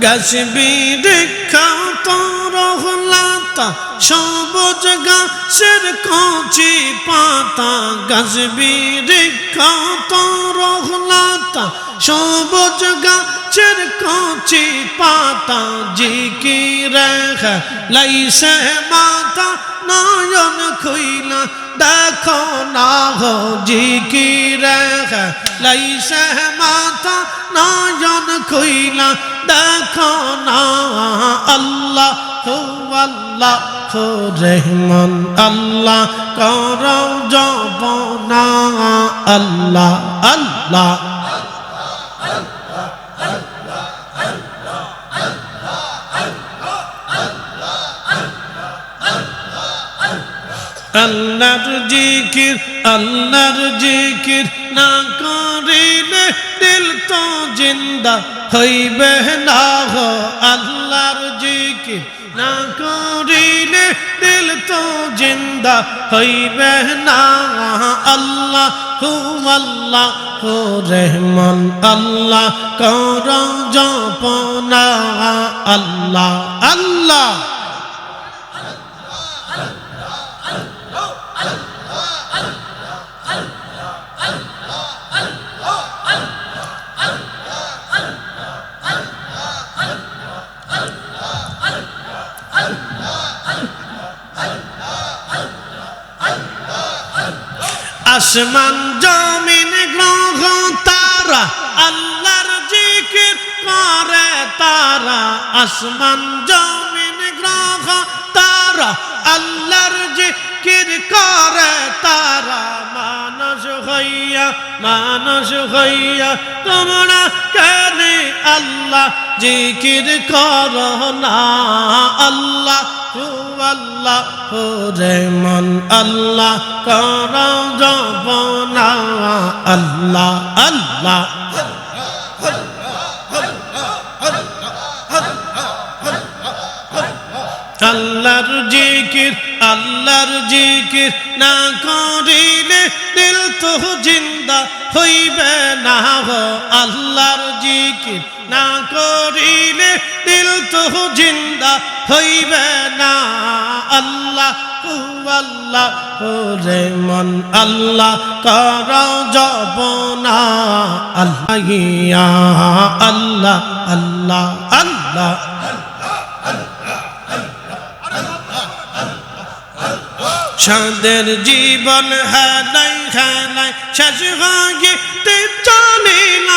গাছ বৃক্ষা তরুলতা সবুজ গাছের কচি পাতা, গাছ বৃক্ষা তরুলতা সবুজ গাছের কচি পাতা, জিকির লাইছে মাতা নয়ন খুইলা দেখো না, হো জিকির লাইছে মাতা নয়ন খুইলা দেখো না। আল্লাহ আল্লাহু রহমান আল্লাহ করো জপনা আল্লাহ আল্লাহ। আল্লাহর জিকির না করিলে দিল তো জিন্দা হইবে না, হো আল্লাহর জিকির না করিলে দিল তো জিন্দা জিন্দা হইবে না আল্লাহ আল্লাহ রহমান আল্লাহ কর জপনা আল্লাহ আল্লাহ আসমান জমিন গ্রহ তারা আল্লাহর জিকির করে তারা আসমান জমিন গ্রহ তারা আল্লাহর জিকির করে তারা মানুষ হইয়া তোমরা কেন আল্লাহ জিকির করো না আল্লাহ আল্লাহ রহমান আল্লাহ কর জপনা আল্লাহ আল্লাহ আল্লাহর জিকির না করিলে দিল তো জিন্দা হইবে না গো আল্লাহর জিকির না করিলে দিল তো জিন্দা হইবে না আল্লাহ আল্লাহ রহমান আল্লাহ কর জপনা আল্লাহ ইয়া আল্লাহ আল্লাহ আল্লাহ সাদের জীবন হেলাই হেলাই শেষ হইতে চলিল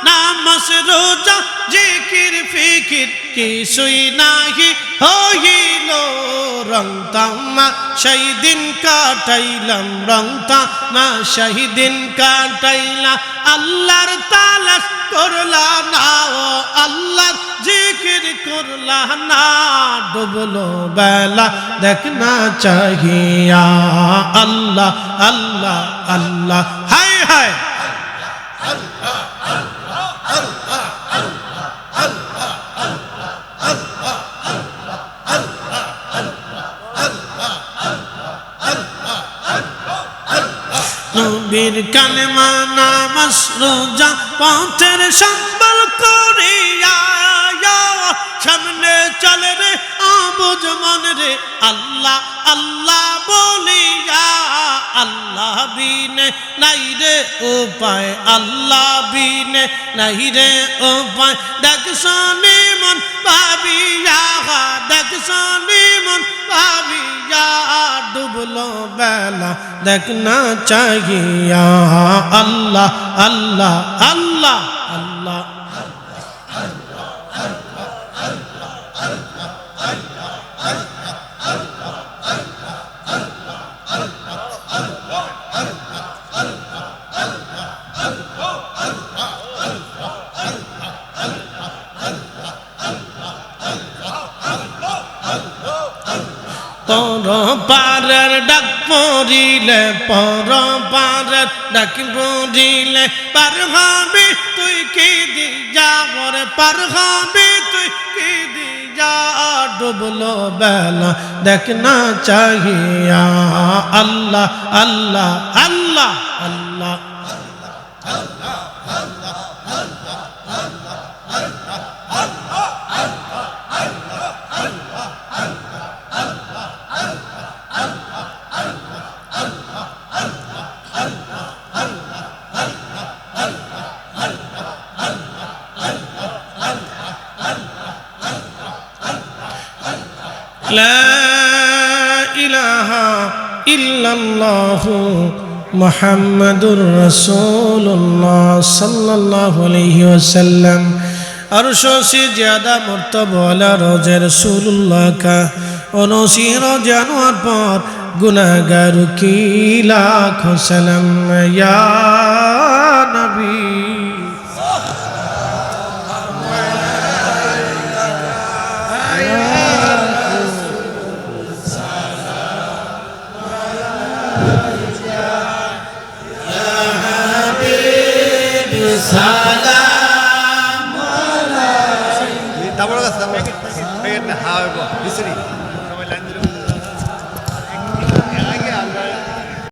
নামাজ রোজা জিকির ফিকির কিছুই নাহি হইল রং তামা সেই দিন কাটাইলাম রং তামা সেই দিন কাটাইলাম আল্লাহর তালাশ করলা না ও আল্লাহর জিকির করলা না ডুবলো বেলা দেখনা চাহিয়া আল্লাহ আল্লাহ আল্লাহ হায় হায় নবীর কালেমা নামাজ রোজা পথের সম্বল করিয়া সামনে চলে রে আবুজ মন রে আল্লাহ আল্লাহ বলিয়া আল্লাহ বিনে নাই রে উপায় আল্লাহ বিনে নাই রে উপায় দেখছনি মন ভাবিয়া দেখছনি মন ভাবিয়া ডুবলো বেলা দেখনা চাহিয়া আল্লাহ আল্লাহ আল্লাহ আল্লাহ পর পারের ডাক পড়িলে পর পারের ডাক পড়িলে পার হবি তুই কি দিয়া ওরে পার হবি তুই কি দিয়া ডুবলো বেলা দেখনা চাহিয়া আল্লাহ আল্লাহ আল্লাহ আল্লাহ لا إله إلا الله محمد رسول الله صلى الله عليه وسلم अरशों से ज्यादा मर्तबा वाला रोज़े रसूलुल्लाह का उनसी रोज़ानों पर गुनाहगार की लाखों सलाम या नबी Double,